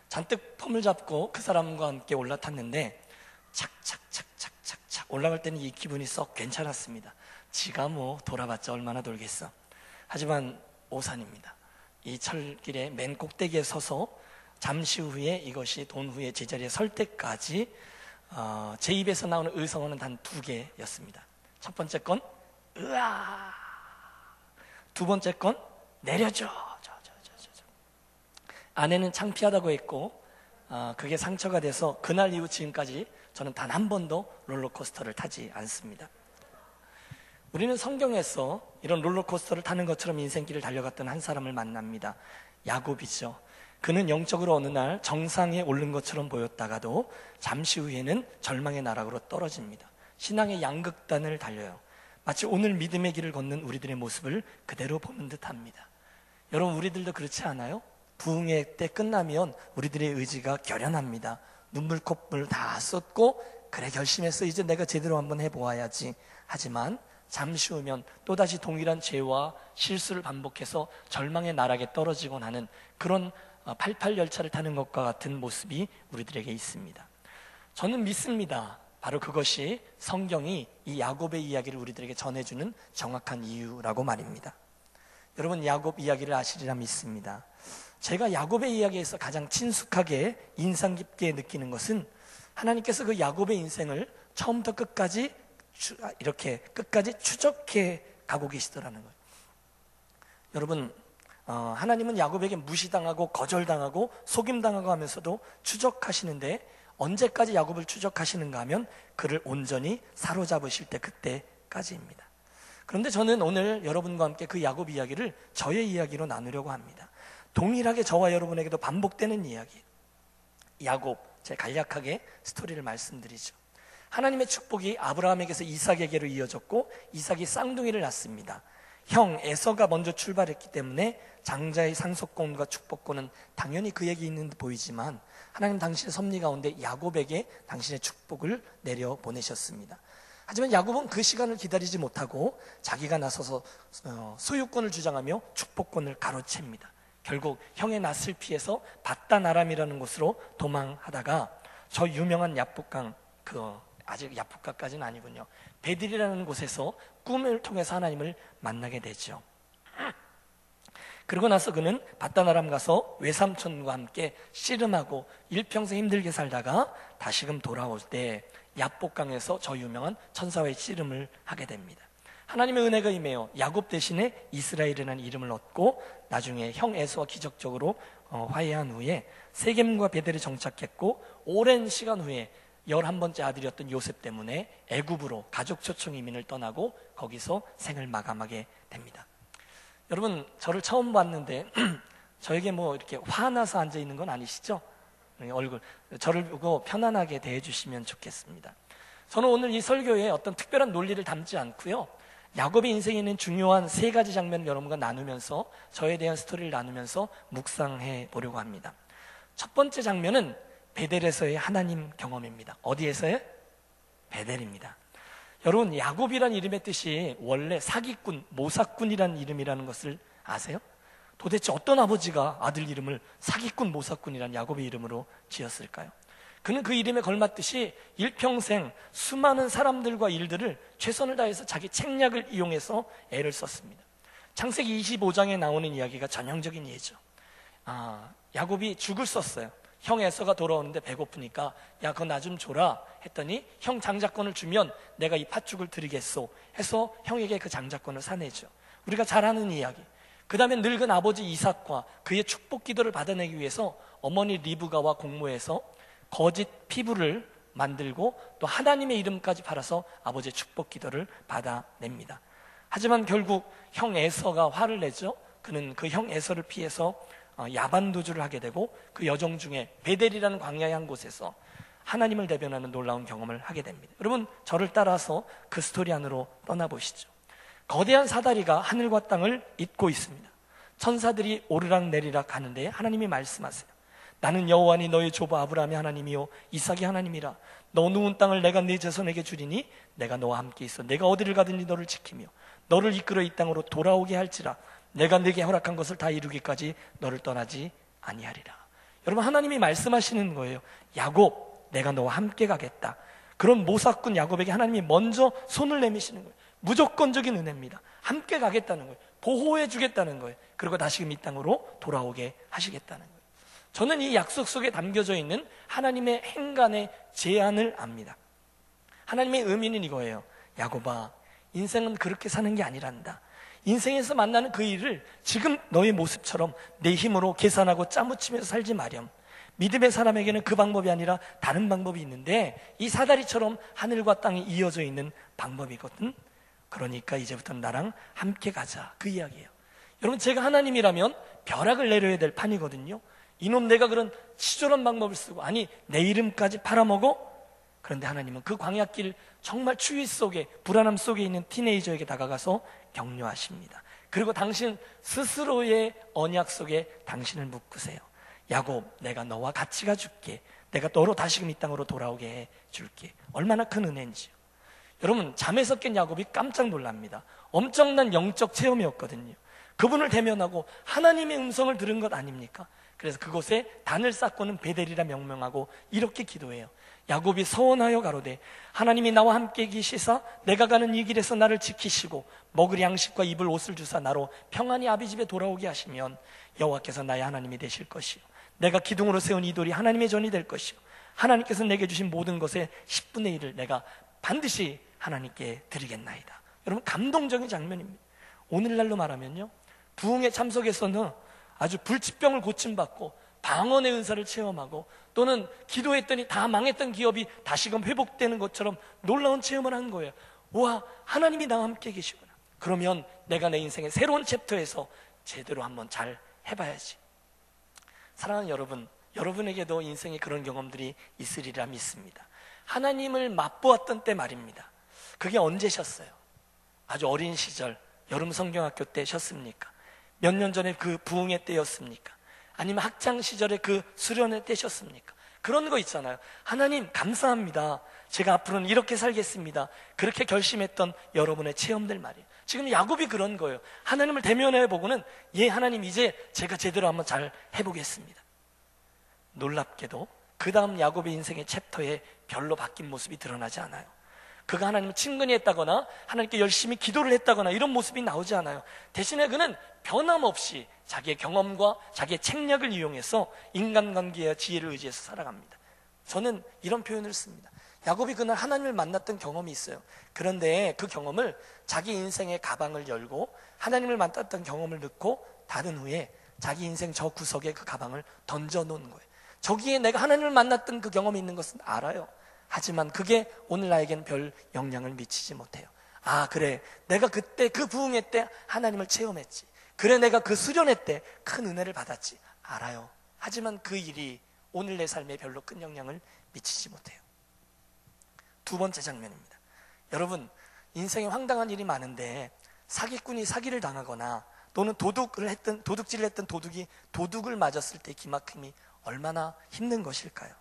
잔뜩 폼을 잡고 그 사람과 함께 올라탔는데 착착착착착착 올라갈 때는 이 기분이 썩 괜찮았습니다. 지가 뭐 돌아봤자 얼마나 돌겠어. 하지만 오산입니다. 이 철길의 맨 꼭대기에 서서 잠시 후에 이것이 돈 후에 제자리에 설 때까지 제 입에서 나오는 의성어는 단 2개였습니다. 첫 번째 건 으아, 두 번째 건 내려줘. 아내는 창피하다고 했고 그게 상처가 돼서 그날 이후 지금까지 저는 단 한 번도 롤러코스터를 타지 않습니다. 우리는 성경에서 이런 롤러코스터를 타는 것처럼 인생길을 달려갔던 한 사람을 만납니다. 야곱이죠. 그는 영적으로 어느 날 정상에 오른 것처럼 보였다가도 잠시 후에는 절망의 나락으로 떨어집니다. 신앙의 양극단을 달려요. 마치 오늘 믿음의 길을 걷는 우리들의 모습을 그대로 보는 듯합니다. 여러분, 우리들도 그렇지 않아요? 부흥의 때 끝나면 우리들의 의지가 결연합니다. 눈물 콧물 다 쏟고 그래 결심했어, 이제 내가 제대로 한번 해보아야지. 하지만 잠시 후면 또다시 동일한 죄와 실수를 반복해서 절망의 나락에 떨어지곤 하는 그런 88열차를 타는 것과 같은 모습이 우리들에게 있습니다. 저는 믿습니다. 바로 그것이 성경이 이 야곱의 이야기를 우리들에게 전해주는 정확한 이유라고 말입니다. 여러분, 야곱 이야기를 아시리라 믿습니다. 제가 야곱의 이야기에서 가장 친숙하게 인상 깊게 느끼는 것은 하나님께서 그 야곱의 인생을 처음부터 끝까지 이렇게 끝까지 추적해 가고 계시더라는 거예요. 여러분, 하나님은 야곱에게 무시당하고 거절당하고 속임당하고 하면서도 추적하시는데 언제까지 야곱을 추적하시는가 하면 그를 온전히 사로잡으실 때 그때까지입니다. 그런데 저는 오늘 여러분과 함께 그 야곱 이야기를 저의 이야기로 나누려고 합니다. 동일하게 저와 여러분에게도 반복되는 이야기. 야곱, 제가 간략하게 스토리를 말씀드리죠. 하나님의 축복이 아브라함에게서 이삭에게로 이어졌고 이삭이 쌍둥이를 낳습니다. 형 에서가 먼저 출발했기 때문에 장자의 상속권과 축복권은 당연히 그에게 있는 듯 보이지만 하나님 당신의 섭리 가운데 야곱에게 당신의 축복을 내려보내셨습니다. 하지만 야곱은 그 시간을 기다리지 못하고 자기가 나서서 소유권을 주장하며 축복권을 가로챕니다. 결국 형의 낯을 피해서 바단 아람이라는 곳으로 도망하다가 저 유명한 야복강 그 아직 야복가까지는 아니군요. 베델이라는 곳에서 꿈을 통해서 하나님을 만나게 되죠. 그러고 나서 그는 밧단 아람 가서 외삼촌과 함께 씨름하고 일평생 힘들게 살다가 다시금 돌아올 때 야복강에서 저 유명한 천사와의 씨름을 하게 됩니다. 하나님의 은혜가 임해요. 야곱 대신에 이스라엘이라는 이름을 얻고 나중에 형 에서와 기적적으로 화해한 후에 세겜과 베델에 정착했고 오랜 시간 후에 11번째 아들이었던 요셉 때문에 애굽으로 가족 초청 이민을 떠나고 거기서 생을 마감하게 됩니다. 여러분, 저를 처음 봤는데 저에게 뭐 이렇게 화나서 앉아 있는 건 아니시죠? 얼굴, 저를 보고 편안하게 대해 주시면 좋겠습니다. 저는 오늘 이 설교에 어떤 특별한 논리를 담지 않고요, 야곱의 인생에 있는 중요한 3가지 장면을 여러분과 나누면서 저에 대한 스토리를 나누면서 묵상해 보려고 합니다. 첫 번째 장면은 베델에서의 하나님 경험입니다. 어디에서요? 베델입니다. 여러분, 야곱이란 이름의 뜻이 원래 사기꾼, 모사꾼이라는 이름이라는 것을 아세요? 도대체 어떤 아버지가 아들 이름을 사기꾼, 모사꾼이라는 야곱의 이름으로 지었을까요? 그는 그 이름에 걸맞듯이 일평생 수많은 사람들과 일들을 최선을 다해서 자기 책략을 이용해서 애를 썼습니다. 창세기 25장에 나오는 이야기가 전형적인 예죠. 야곱이 죽을 썼어요. 형 에서가 돌아오는데 배고프니까 야, 그거 나 좀 줘라 했더니 형 장자권을 주면 내가 이 팥죽을 드리겠소 해서 형에게 그 장자권을 사내죠. 우리가 잘 아는 이야기. 그 다음에 늙은 아버지 이삭과 그의 축복 기도를 받아내기 위해서 어머니 리브가와 공모해서 거짓 피부를 만들고 또 하나님의 이름까지 팔아서 아버지의 축복 기도를 받아냅니다. 하지만 결국 형 에서가 화를 내죠. 그는 그 형 에서를 피해서 야반도주를 하게 되고 그 여정 중에 베델이라는 광야의 한 곳에서 하나님을 대변하는 놀라운 경험을 하게 됩니다. 여러분, 저를 따라서 그 스토리 안으로 떠나보시죠. 거대한 사다리가 하늘과 땅을 잇고 있습니다. 천사들이 오르락 내리락 하는데 하나님이 말씀하세요. 나는 여호와니 너의 조부 아브라함의 하나님이요 이삭의 하나님이라. 너 누운 땅을 내가 네 자손에게 주리니 내가 너와 함께 있어 내가 어디를 가든지 너를 지키며 너를 이끌어 이 땅으로 돌아오게 할지라. 내가 네게 허락한 것을 다 이루기까지 너를 떠나지 아니하리라. 여러분, 하나님이 말씀하시는 거예요. 야곱, 내가 너와 함께 가겠다. 그런 모사꾼 야곱에게 하나님이 먼저 손을 내미시는 거예요. 무조건적인 은혜입니다. 함께 가겠다는 거예요. 보호해 주겠다는 거예요. 그리고 다시금 이 땅으로 돌아오게 하시겠다는 거예요. 저는 이 약속 속에 담겨져 있는 하나님의 행간의 제안을 압니다. 하나님의 의미는 이거예요. 야곱아, 인생은 그렇게 사는 게 아니란다. 인생에서 만나는 그 일을 지금 너의 모습처럼 내 힘으로 계산하고 짜무치면서 살지 마렴. 믿음의 사람에게는 그 방법이 아니라 다른 방법이 있는데 이 사다리처럼 하늘과 땅이 이어져 있는 방법이거든. 그러니까 이제부터는 나랑 함께 가자, 그 이야기예요. 여러분, 제가 하나님이라면 벼락을 내려야 될 판이거든요. 이놈 내가 그런 치졸한 방법을 쓰고 아니 내 이름까지 팔아먹어? 그런데 하나님은 그 광야길 정말 추위 속에 불안함 속에 있는 티네이저에게 다가가서 격려하십니다. 그리고 당신 스스로의 언약 속에 당신을 묶으세요. 야곱, 내가 너와 같이 가줄게. 내가 너로 다시금 이 땅으로 돌아오게 해줄게. 얼마나 큰 은혜인지요. 여러분, 잠에서 깬 야곱이 깜짝 놀랍니다. 엄청난 영적 체험이었거든요. 그분을 대면하고 하나님의 음성을 들은 것 아닙니까? 그래서 그곳에 단을 쌓고는 베델이라 명명하고 이렇게 기도해요. 야곱이 서원하여 가로되 하나님이 나와 함께 계시사 내가 가는 이 길에서 나를 지키시고 먹을 양식과 입을 옷을 주사 나로 평안히 아비 집에 돌아오게 하시면 여호와께서 나의 하나님이 되실 것이요 내가 기둥으로 세운 이 돌이 하나님의 전이 될 것이요 하나님께서 내게 주신 모든 것의 10분의 1을 내가 반드시 하나님께 드리겠나이다. 여러분, 감동적인 장면입니다. 오늘날로 말하면요, 부흥에 참석해서는 아주 불치병을 고침받고 방언의 은사를 체험하고 또는 기도했더니 다 망했던 기업이 다시금 회복되는 것처럼 놀라운 체험을 한 거예요. 와, 하나님이 나와 함께 계시구나. 그러면 내가 내 인생의 새로운 챕터에서 제대로 한번 잘 해봐야지. 사랑하는 여러분, 여러분에게도 인생에 그런 경험들이 있으리라 믿습니다. 하나님을 맛보았던 때 말입니다. 그게 언제셨어요? 아주 어린 시절 여름 성경학교 때 셨습니까? 몇 년 전에 그 부흥의 때였습니까? 아니면 학창 시절에 그 수련의 때셨습니까? 그런 거 있잖아요. 하나님 감사합니다. 제가 앞으로는 이렇게 살겠습니다. 그렇게 결심했던 여러분의 체험들 말이에요. 지금 야곱이 그런 거예요. 하나님을 대면해 보고는 예, 하나님 이제 제가 제대로 한번 잘 해보겠습니다. 놀랍게도 그 다음 야곱의 인생의 챕터에 별로 바뀐 모습이 드러나지 않아요. 그가 하나님을 친근히 했다거나 하나님께 열심히 기도를 했다거나 이런 모습이 나오지 않아요. 대신에 그는 변함없이 자기의 경험과 자기의 책략을 이용해서 인간관계와 지혜를 의지해서 살아갑니다. 저는 이런 표현을 씁니다. 야곱이 그날 하나님을 만났던 경험이 있어요. 그런데 그 경험을 자기 인생의 가방을 열고 하나님을 만났던 경험을 넣고 닫은 후에 자기 인생 저 구석에 그 가방을 던져놓은 거예요. 저기에 내가 하나님을 만났던 그 경험이 있는 것은 알아요. 하지만 그게 오늘 나에겐 별 영향을 미치지 못해요. 아, 그래, 내가 그때 그 부흥회 때 하나님을 체험했지. 그래, 내가 그 수련회 때 큰 은혜를 받았지. 알아요. 하지만 그 일이 오늘 내 삶에 별로 큰 영향을 미치지 못해요. 두 번째 장면입니다. 여러분, 인생에 황당한 일이 많은데 사기꾼이 사기를 당하거나 또는 도둑질을 했던 도둑이 도둑을 맞았을 때 기막힘이 얼마나 힘든 것일까요?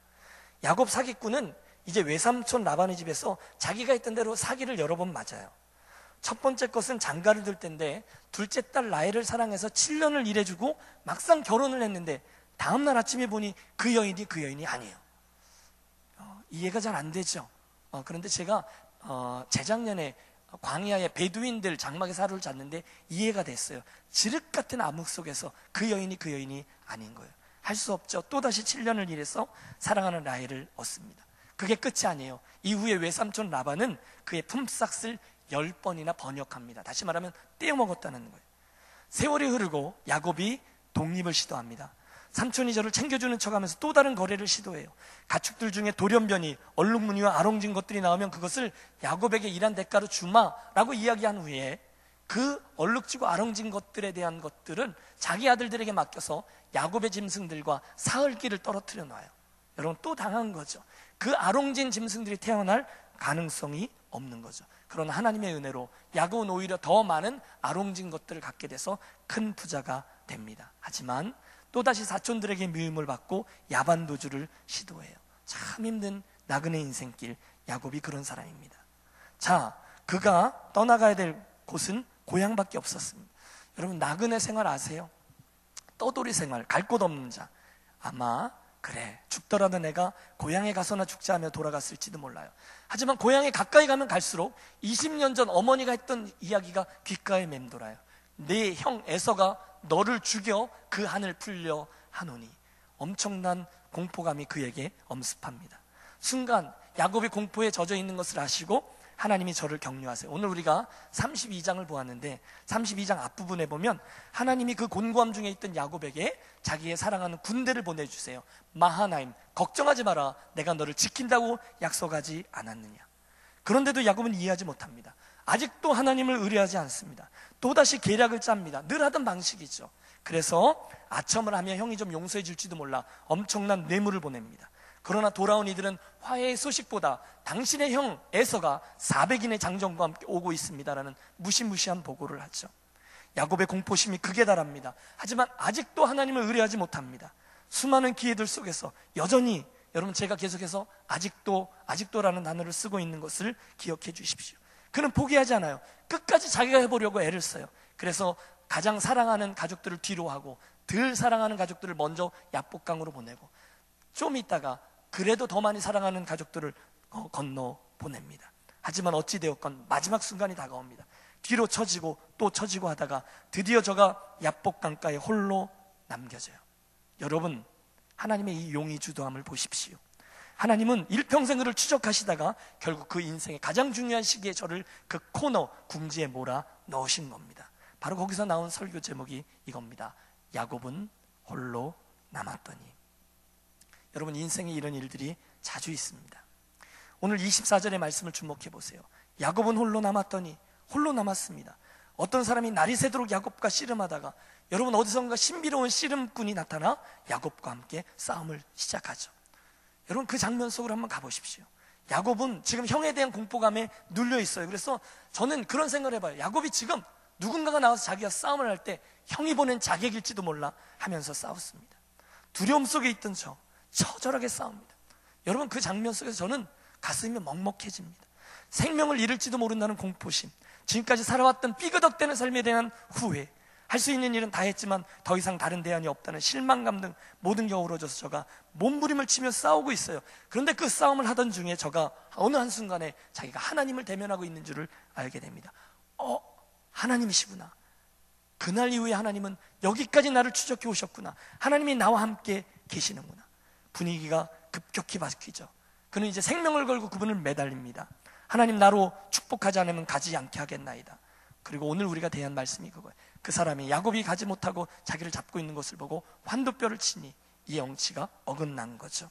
야곱 사기꾼은 이제 외삼촌 라반의 집에서 자기가 했던 대로 사기를 여러 번 맞아요. 첫 번째 것은 장가를 들 때인데 둘째 딸 라헬을 사랑해서 7년을 일해주고 막상 결혼을 했는데 다음날 아침에 보니 그 여인이 아니에요. 이해가 잘 안 되죠. 그런데 제가 재작년에 광야의 베두인들 장막에서 하루를 잤는데 이해가 됐어요. 지륵 같은 암흑 속에서 그 여인이 아닌 거예요. 할 수 없죠. 또다시 7년을 일해서 사랑하는 라헬을 얻습니다. 그게 끝이 아니에요. 이후에 외삼촌 라반은 그의 품삯을 10번이나 번역합니다. 다시 말하면 떼어먹었다는 거예요. 세월이 흐르고 야곱이 독립을 시도합니다. 삼촌이 저를 챙겨주는 척하면서 또 다른 거래를 시도해요. 가축들 중에 돌연변이, 얼룩무늬와 아롱진 것들이 나오면 그것을 야곱에게 일한 대가로 주마라고 이야기한 후에 그 얼룩지고 아롱진 것들에 대한 것들은 자기 아들들에게 맡겨서 야곱의 짐승들과 사흘기를 떨어뜨려 놔요. 여러분, 또 당한 거죠. 그 아롱진 짐승들이 태어날 가능성이 없는 거죠. 그러나 하나님의 은혜로 야곱은 오히려 더 많은 아롱진 것들을 갖게 돼서 큰 부자가 됩니다. 하지만 또다시 사촌들에게 미움을 받고 야반도주를 시도해요. 참 힘든 나그네 인생길, 야곱이 그런 사람입니다. 자, 그가 떠나가야 될 곳은 고향밖에 없었습니다. 여러분, 나그네 생활 아세요? 떠돌이 생활, 갈 곳 없는 자. 아마 그래, 죽더라도 내가 고향에 가서나 죽자 하며 돌아갔을지도 몰라요. 하지만 고향에 가까이 가면 갈수록 20년 전 어머니가 했던 이야기가 귓가에 맴돌아요. 내 형 에서가 너를 죽여 그 한을 풀려 하노니. 엄청난 공포감이 그에게 엄습합니다. 순간 야곱이 공포에 젖어 있는 것을 아시고 하나님이 저를 격려하세요. 오늘 우리가 32장을 보았는데 32장 앞부분에 보면 하나님이 그 곤고함 중에 있던 야곱에게 자기의 사랑하는 군대를 보내주세요. 마하나임, 걱정하지 마라. 내가 너를 지킨다고 약속하지 않았느냐. 그런데도 야곱은 이해하지 못합니다. 아직도 하나님을 의뢰하지 않습니다. 또다시 계략을 짭니다. 늘 하던 방식이죠. 그래서 아첨을 하며 형이 좀 용서해 줄지도 몰라 엄청난 뇌물을 보냅니다. 그러나 돌아온 이들은 화해의 소식보다 당신의 형 에서가 400인의 장정과 함께 오고 있습니다라는 무시무시한 보고를 하죠. 야곱의 공포심이 극에 달합니다. 하지만 아직도 하나님을 의뢰하지 못합니다. 수많은 기회들 속에서 여전히, 여러분, 제가 계속해서 아직도라는 단어를 쓰고 있는 것을 기억해 주십시오. 그는 포기하지 않아요. 끝까지 자기가 해보려고 애를 써요. 그래서 가장 사랑하는 가족들을 뒤로 하고 덜 사랑하는 가족들을 먼저 야복강으로 보내고 좀 있다가 그래도 더 많이 사랑하는 가족들을 건너 보냅니다. 하지만 어찌되었건 마지막 순간이 다가옵니다. 뒤로 처지고 또 처지고 하다가 드디어 저가 야복강가에 홀로 남겨져요. 여러분, 하나님의 이 용의 주도함을 보십시오. 하나님은 일평생 그를 추적하시다가 결국 그 인생의 가장 중요한 시기에 저를 그 코너 궁지에 몰아 넣으신 겁니다. 바로 거기서 나온 설교 제목이 이겁니다. 야곱은 홀로 남았더니. 여러분, 인생에 이런 일들이 자주 있습니다. 오늘 24절의 말씀을 주목해 보세요. 야곱은 홀로 남았더니, 홀로 남았습니다. 어떤 사람이 날이 새도록 야곱과 씨름하다가 여러분, 어디선가 신비로운 씨름꾼이 나타나 야곱과 함께 싸움을 시작하죠. 여러분, 그 장면 속으로 한번 가보십시오. 야곱은 지금 형에 대한 공포감에 눌려 있어요. 그래서 저는 그런 생각을 해봐요. 야곱이 지금 누군가가 나와서 자기가 싸움을 할 때 형이 보낸 자객일지도 몰라 하면서 싸웠습니다. 두려움 속에 있던 처절하게 싸웁니다. 여러분, 그 장면 속에서 저는 가슴이 먹먹해집니다. 생명을 잃을지도 모른다는 공포심, 지금까지 살아왔던 삐그덕대는 삶에 대한 후회, 할 수 있는 일은 다 했지만 더 이상 다른 대안이 없다는 실망감 등 모든 게 어우러져서 저가 몸부림을 치며 싸우고 있어요. 그런데 그 싸움을 하던 중에 저가 어느 한순간에 자기가 하나님을 대면하고 있는 줄을 알게 됩니다. 하나님이시구나. 그날 이후에 하나님은 여기까지 나를 추적해 오셨구나. 하나님이 나와 함께 계시는구나. 분위기가 급격히 바뀌죠. 그는 이제 생명을 걸고 그분을 매달립니다. 하나님, 나로 축복하지 않으면 가지 않게 하겠나이다. 그리고 오늘 우리가 대한 말씀이 그거예요. 그 사람이 야곱이 가지 못하고 자기를 잡고 있는 것을 보고 환도뼈를 치니 이 영치가 어긋난 거죠.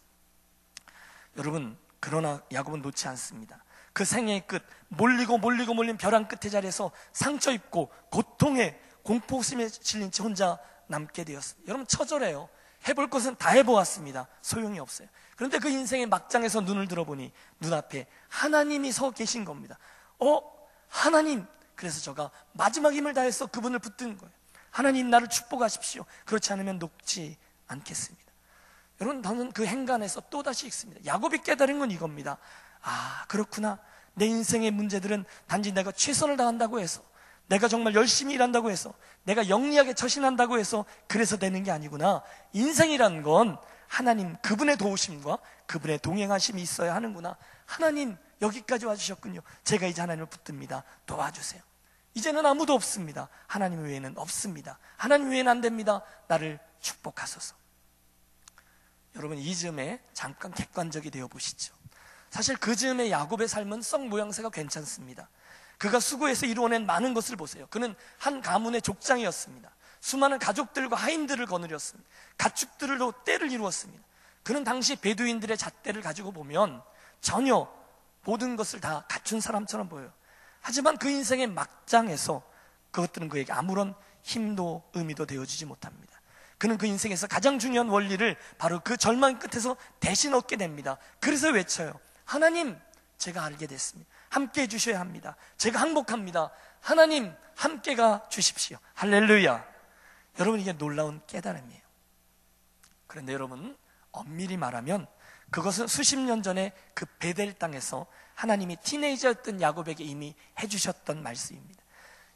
여러분, 그러나 야곱은 놓지 않습니다. 그 생애의 끝, 몰린 벼랑 끝의 자리에서 상처 입고 고통에 공포심에 질린 채 혼자 남게 되었습니다. 여러분, 처절해요. 해볼 것은 다 해보았습니다. 소용이 없어요. 그런데 그 인생의 막장에서 눈을 들어보니 눈앞에 하나님이 서 계신 겁니다. 하나님! 그래서 저가 마지막 힘을 다해서 그분을 붙든 거예요. 하나님, 나를 축복하십시오. 그렇지 않으면 녹지 않겠습니다. 여러분, 저는 그 행간에서 또다시 읽습니다. 야곱이 깨달은 건 이겁니다. 그렇구나. 내 인생의 문제들은 단지 내가 최선을 다한다고 해서, 내가 정말 열심히 일한다고 해서, 내가 영리하게 처신한다고 해서 그래서 되는 게 아니구나. 인생이란 건 하나님 그분의 도우심과 그분의 동행하심이 있어야 하는구나. 하나님, 여기까지 와주셨군요. 제가 이제 하나님을 붙듭니다. 도와주세요. 이제는 아무도 없습니다. 하나님 외에는 없습니다. 하나님 외에는 안 됩니다. 나를 축복하소서. 여러분, 이 즈음에 잠깐 객관적이 되어 보시죠. 사실 그 즈음에 야곱의 삶은 썩 모양새가 괜찮습니다. 그가 수고해서 이루어낸 많은 것을 보세요. 그는 한 가문의 족장이었습니다. 수많은 가족들과 하인들을 거느렸습니다. 가축들로 떼를 이루었습니다. 그는 당시 베두인들의 잣대를 가지고 보면 전혀 모든 것을 다 갖춘 사람처럼 보여요. 하지만 그 인생의 막장에서 그것들은 그에게 아무런 힘도 의미도 되어주지 못합니다. 그는 그 인생에서 가장 중요한 원리를 바로 그 절망 끝에서 대신 얻게 됩니다. 그래서 외쳐요. 하나님, 제가 알게 됐습니다. 함께 해주셔야 합니다. 제가 항복합니다. 하나님, 함께가 주십시오. 할렐루야. 여러분, 이게 놀라운 깨달음이에요. 그런데 여러분, 엄밀히 말하면 그것은 수십 년 전에 그 베델 땅에서 하나님이 티네이저였던 야곱에게 이미 해주셨던 말씀입니다.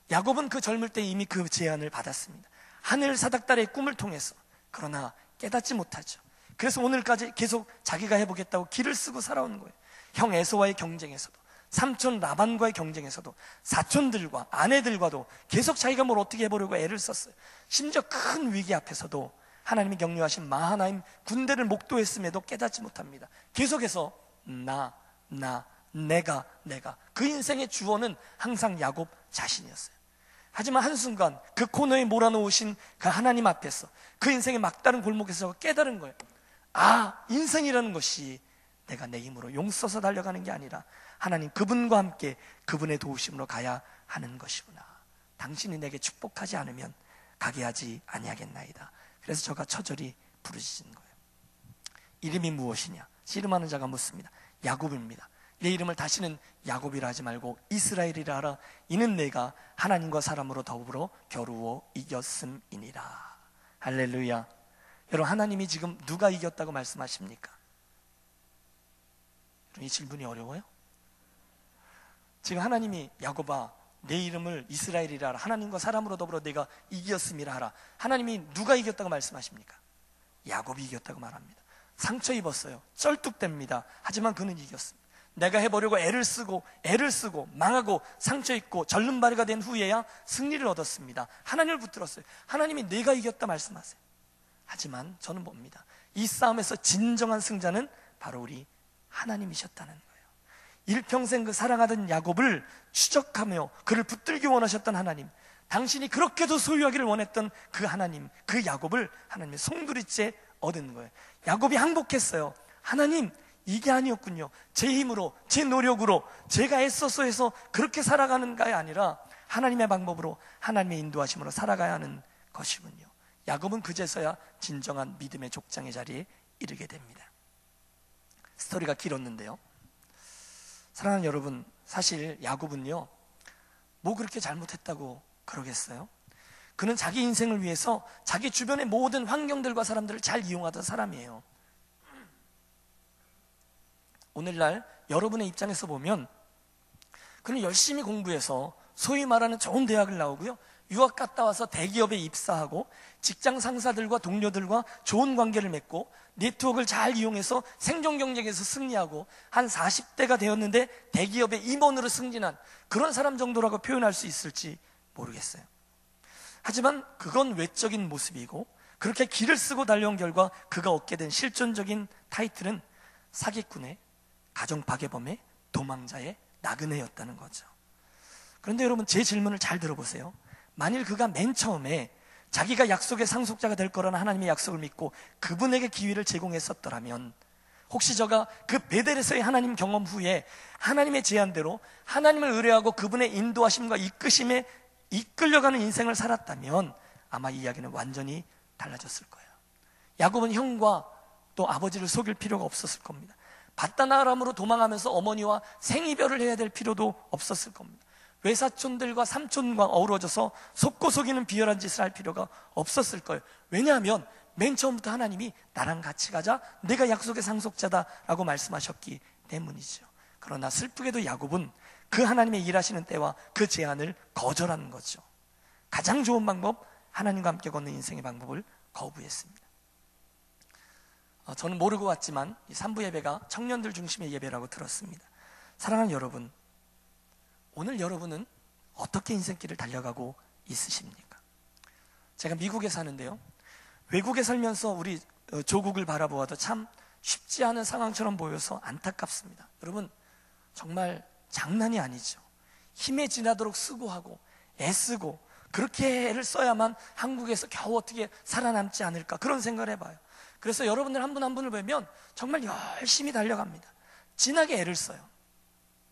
야곱은 그 젊을 때 이미 그 제안을 받았습니다. 하늘 사닥달의 꿈을 통해서. 그러나 깨닫지 못하죠. 그래서 오늘까지 계속 자기가 해보겠다고 길을 쓰고 살아오는 거예요. 형 에서와의 경쟁에서도, 삼촌 라반과의 경쟁에서도, 사촌들과 아내들과도 계속 자기가 뭘 어떻게 해보려고 애를 썼어요. 심지어 큰 위기 앞에서도 하나님이 격려하신 마하나임 군대를 목도했음에도 깨닫지 못합니다. 계속해서 내가 그 인생의 주어는 항상 야곱 자신이었어요. 하지만 한순간 그 코너에 몰아놓으신 그 하나님 앞에서, 그 인생의 막다른 골목에서 깨달은 거예요. 인생이라는 것이 내가 내 힘으로 용써서 달려가는 게 아니라 하나님 그분과 함께 그분의 도우심으로 가야 하는 것이구나. 당신이 내게 축복하지 않으면 가게 하지 아니하겠나이다. 그래서 저가 처절히 부르짖은 거예요. 이름이 무엇이냐? 씨름하는 자가 묻습니다. 야곱입니다. 내 이름을 다시는 야곱이라 하지 말고 이스라엘이라 하라. 이는 내가 하나님과 사람으로 더불어 겨루어 이겼음이니라. 할렐루야. 여러분, 하나님이 지금 누가 이겼다고 말씀하십니까? 이 질문이 어려워요? 지금 하나님이 야곱아, 내 이름을 이스라엘이라 하라. 하나님과 사람으로 더불어 내가 이겼음이라 하라. 하나님이 누가 이겼다고 말씀하십니까? 야곱이 이겼다고 말합니다. 상처 입었어요. 쩔뚝댑니다. 하지만 그는 이겼습니다. 내가 해보려고 애를 쓰고 망하고 상처 입고 절름발이가 된 후에야 승리를 얻었습니다. 하나님을 붙들었어요. 하나님이 내가 이겼다 말씀하세요. 하지만 저는 봅니다. 이 싸움에서 진정한 승자는 바로 우리 하나님이셨다는 거예요. 일평생 그 사랑하던 야곱을 추적하며 그를 붙들기 원하셨던 하나님, 당신이 그렇게도 소유하기를 원했던 그 하나님, 그 야곱을 하나님의 송두리째 얻은 거예요. 야곱이 항복했어요. 하나님, 이게 아니었군요. 제 힘으로, 제 노력으로, 제가 애써서 해서 그렇게 살아가는 게 아니라 하나님의 방법으로, 하나님의 인도하심으로 살아가야 하는 것이군요. 야곱은 그제서야 진정한 믿음의 족장의 자리에 이르게 됩니다. 스토리가 길었는데요, 사랑하는 여러분, 사실 야곱은요, 뭐 그렇게 잘못했다고 그러겠어요? 그는 자기 인생을 위해서 자기 주변의 모든 환경들과 사람들을 잘 이용하던 사람이에요. 오늘날 여러분의 입장에서 보면 그는 열심히 공부해서 소위 말하는 좋은 대학을 나오고요, 유학 갔다 와서 대기업에 입사하고 직장 상사들과 동료들과 좋은 관계를 맺고 네트워크를 잘 이용해서 생존 경쟁에서 승리하고 한 40대가 되었는데 대기업의 임원으로 승진한 그런 사람 정도라고 표현할 수 있을지 모르겠어요. 하지만 그건 외적인 모습이고, 그렇게 기를 쓰고 달려온 결과 그가 얻게 된 실존적인 타이틀은 사기꾼의, 가정파괴범의, 도망자의 나그네였다는 거죠. 그런데 여러분, 제 질문을 잘 들어보세요. 만일 그가 맨 처음에 자기가 약속의 상속자가 될 거라는 하나님의 약속을 믿고 그분에게 기회를 제공했었더라면, 혹시 저가 그 베델에서의 하나님 경험 후에 하나님의 제안대로 하나님을 의뢰하고 그분의 인도하심과 이끄심에 이끌려가는 인생을 살았다면 아마 이야기는 완전히 달라졌을 거예요. 야곱은 형과 또 아버지를 속일 필요가 없었을 겁니다. 바단 아람으로 도망하면서 어머니와 생이별을 해야 될 필요도 없었을 겁니다. 외사촌들과 삼촌과 어우러져서 속고 속이는 비열한 짓을 할 필요가 없었을 거예요. 왜냐하면 맨 처음부터 하나님이 나랑 같이 가자, 내가 약속의 상속자다라고 말씀하셨기 때문이죠. 그러나 슬프게도 야곱은 그 하나님의 일하시는 때와 그 제안을 거절하는 거죠. 가장 좋은 방법, 하나님과 함께 걷는 인생의 방법을 거부했습니다. 저는 모르고 왔지만 이 3부 예배가 청년들 중심의 예배라고 들었습니다. 사랑하는 여러분, 오늘 여러분은 어떻게 인생길을 달려가고 있으십니까? 제가 미국에 사는데요, 외국에 살면서 우리 조국을 바라보아도 참 쉽지 않은 상황처럼 보여서 안타깝습니다. 여러분, 정말 장난이 아니죠. 힘에 지나도록 수고하고 애쓰고 그렇게 애를 써야만 한국에서 겨우 어떻게 살아남지 않을까, 그런 생각을 해봐요. 그래서 여러분들 한 분 한 분을 보면 정말 열심히 달려갑니다. 진하게 애를 써요.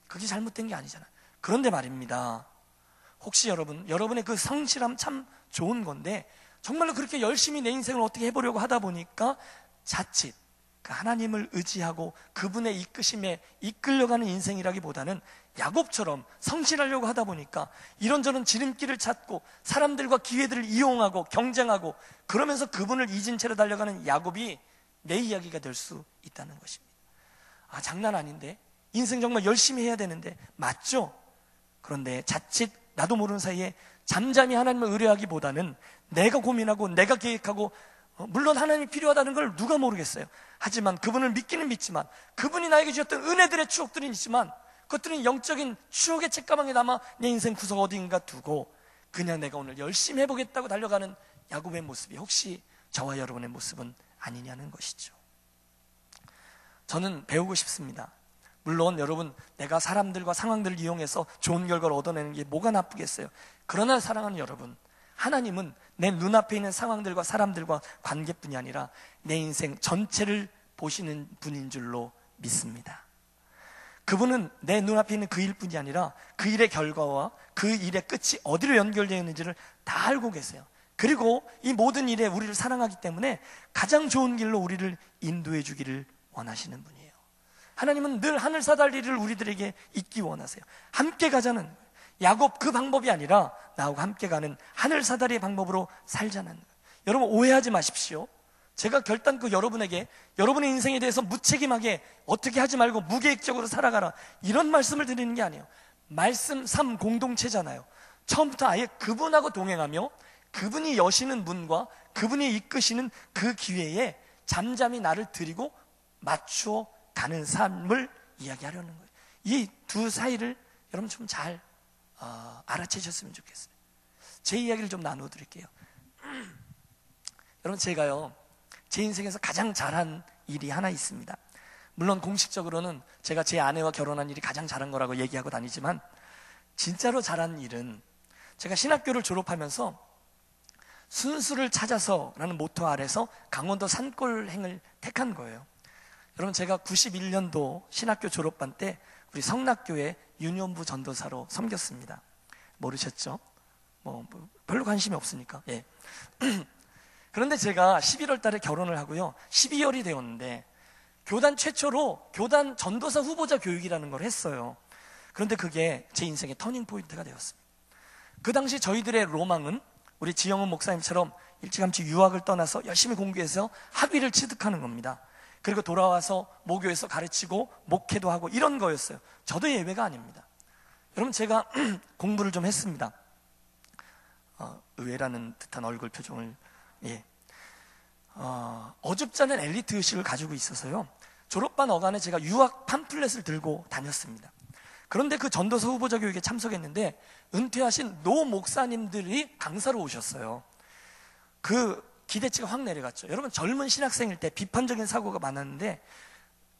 그게 잘못된 게 아니잖아요. 그런데 말입니다, 혹시 여러분의 그 성실함 참 좋은 건데 정말로 그렇게 열심히 내 인생을 어떻게 해보려고 하다 보니까 자칫 그 하나님을 의지하고 그분의 이끄심에 이끌려가는 인생이라기보다는 야곱처럼 성실하려고 하다 보니까 이런저런 지름길을 찾고 사람들과 기회들을 이용하고 경쟁하고 그러면서 그분을 잊은 채로 달려가는 야곱이 내 이야기가 될 수 있다는 것입니다. 아, 장난 아닌데, 인생 정말 열심히 해야 되는데, 맞죠? 그런데 자칫 나도 모르는 사이에 잠잠히 하나님을 의뢰하기보다는 내가 고민하고 내가 계획하고, 물론 하나님이 필요하다는 걸 누가 모르겠어요. 하지만 그분을 믿기는 믿지만 그분이 나에게 주셨던 은혜들의 추억들은 있지만 그것들은 영적인 추억의 책가방에 남아 내 인생 구석 어딘가 두고 그냥 내가 오늘 열심히 해보겠다고 달려가는 야곱의 모습이 혹시 저와 여러분의 모습은 아니냐는 것이죠. 저는 배우고 싶습니다. 물론 여러분, 내가 사람들과 상황들을 이용해서 좋은 결과를 얻어내는 게 뭐가 나쁘겠어요. 그러나 사랑하는 여러분, 하나님은 내 눈앞에 있는 상황들과 사람들과 관계뿐이 아니라 내 인생 전체를 보시는 분인 줄로 믿습니다. 그분은 내 눈앞에 있는 그 일뿐이 아니라 그 일의 결과와 그 일의 끝이 어디로 연결되어 있는지를 다 알고 계세요. 그리고 이 모든 일에 우리를 사랑하기 때문에 가장 좋은 길로 우리를 인도해 주기를 원하시는 분이에요. 하나님은 늘 하늘 사다리를 우리들에게 잇기 원하세요. 함께 가자는 거예요. 야곱 그 방법이 아니라 나하고 함께 가는 하늘 사다리의 방법으로 살자는 거예요. 여러분, 오해하지 마십시오. 제가 결단코 여러분에게 여러분의 인생에 대해서 무책임하게 어떻게 하지 말고 무계획적으로 살아가라, 이런 말씀을 드리는 게 아니에요. 말씀 삶 공동체잖아요. 처음부터 아예 그분하고 동행하며 그분이 여시는 문과 그분이 이끄시는 그 기회에 잠잠히 나를 드리고 맞추어 가는 삶을 이야기하려는 거예요. 이 두 사이를 여러분 좀 잘 알아채셨으면 좋겠어요. 제 이야기를 좀 나누어 드릴게요. 여러분, 제가요, 제 인생에서 가장 잘한 일이 하나 있습니다. 물론 공식적으로는 제가 제 아내와 결혼한 일이 가장 잘한 거라고 얘기하고 다니지만 진짜로 잘한 일은 제가 신학교를 졸업하면서 순수를 찾아서라는 모토 아래서 강원도 산골행을 택한 거예요. 여러분, 제가 91년도 신학교 졸업반 때 우리 성락교회 유년부 전도사로 섬겼습니다. 모르셨죠? 별로 관심이 없으니까. 예. 그런데 제가 11월 달에 결혼을 하고요, 12월이 되었는데 교단 최초로 교단 전도사 후보자 교육이라는 걸 했어요. 그런데 그게 제 인생의 터닝 포인트가 되었습니다. 그 당시 저희들의 로망은 우리 지영은 목사님처럼 일찌감치 유학을 떠나서 열심히 공부해서 학위를 취득하는 겁니다. 그리고 돌아와서 모교에서 가르치고 목회도 하고 이런 거였어요. 저도 예외가 아닙니다. 여러분 제가 공부를 좀 했습니다. 의외라는 듯한 얼굴 표정을 어줍지 않은 엘리트 의식을 가지고 있어서요, 졸업반 어간에 제가 유학 팜플렛을 들고 다녔습니다. 그런데 그 전도서 후보자 교육에 참석했는데 은퇴하신 노 목사님들이 강사로 오셨어요. 그 기대치가 확 내려갔죠. 여러분 젊은 신학생일 때 비판적인 사고가 많았는데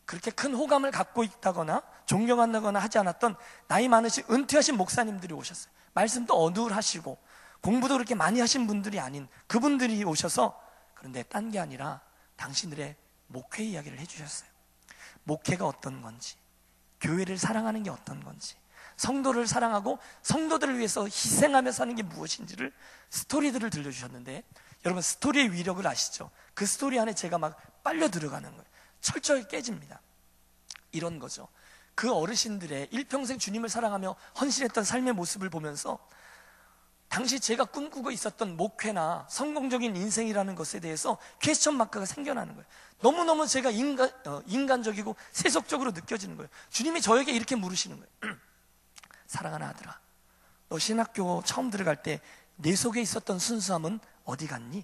그렇게 큰 호감을 갖고 있다거나 존경한다거나 하지 않았던 나이 많으신 은퇴하신 목사님들이 오셨어요. 말씀도 어눌하시고 공부도 그렇게 많이 하신 분들이 아닌 그분들이 오셔서, 그런데 딴 게 아니라 당신들의 목회 이야기를 해주셨어요. 목회가 어떤 건지, 교회를 사랑하는 게 어떤 건지, 성도를 사랑하고 성도들을 위해서 희생하며 사는 게 무엇인지를, 스토리들을 들려주셨는데, 여러분 스토리의 위력을 아시죠? 그 스토리 안에 제가 막 빨려 들어가는 거예요. 철저히 깨집니다. 이런 거죠. 그 어르신들의 일평생 주님을 사랑하며 헌신했던 삶의 모습을 보면서 당시 제가 꿈꾸고 있었던 목회나 성공적인 인생이라는 것에 대해서 퀘스천 마크가 생겨나는 거예요. 너무너무 제가 인간적이고 세속적으로 느껴지는 거예요. 주님이 저에게 이렇게 물으시는 거예요. 사랑하는 아들아, 너 신학교 처음 들어갈 때 내 속에 있었던 순수함은 어디 갔니?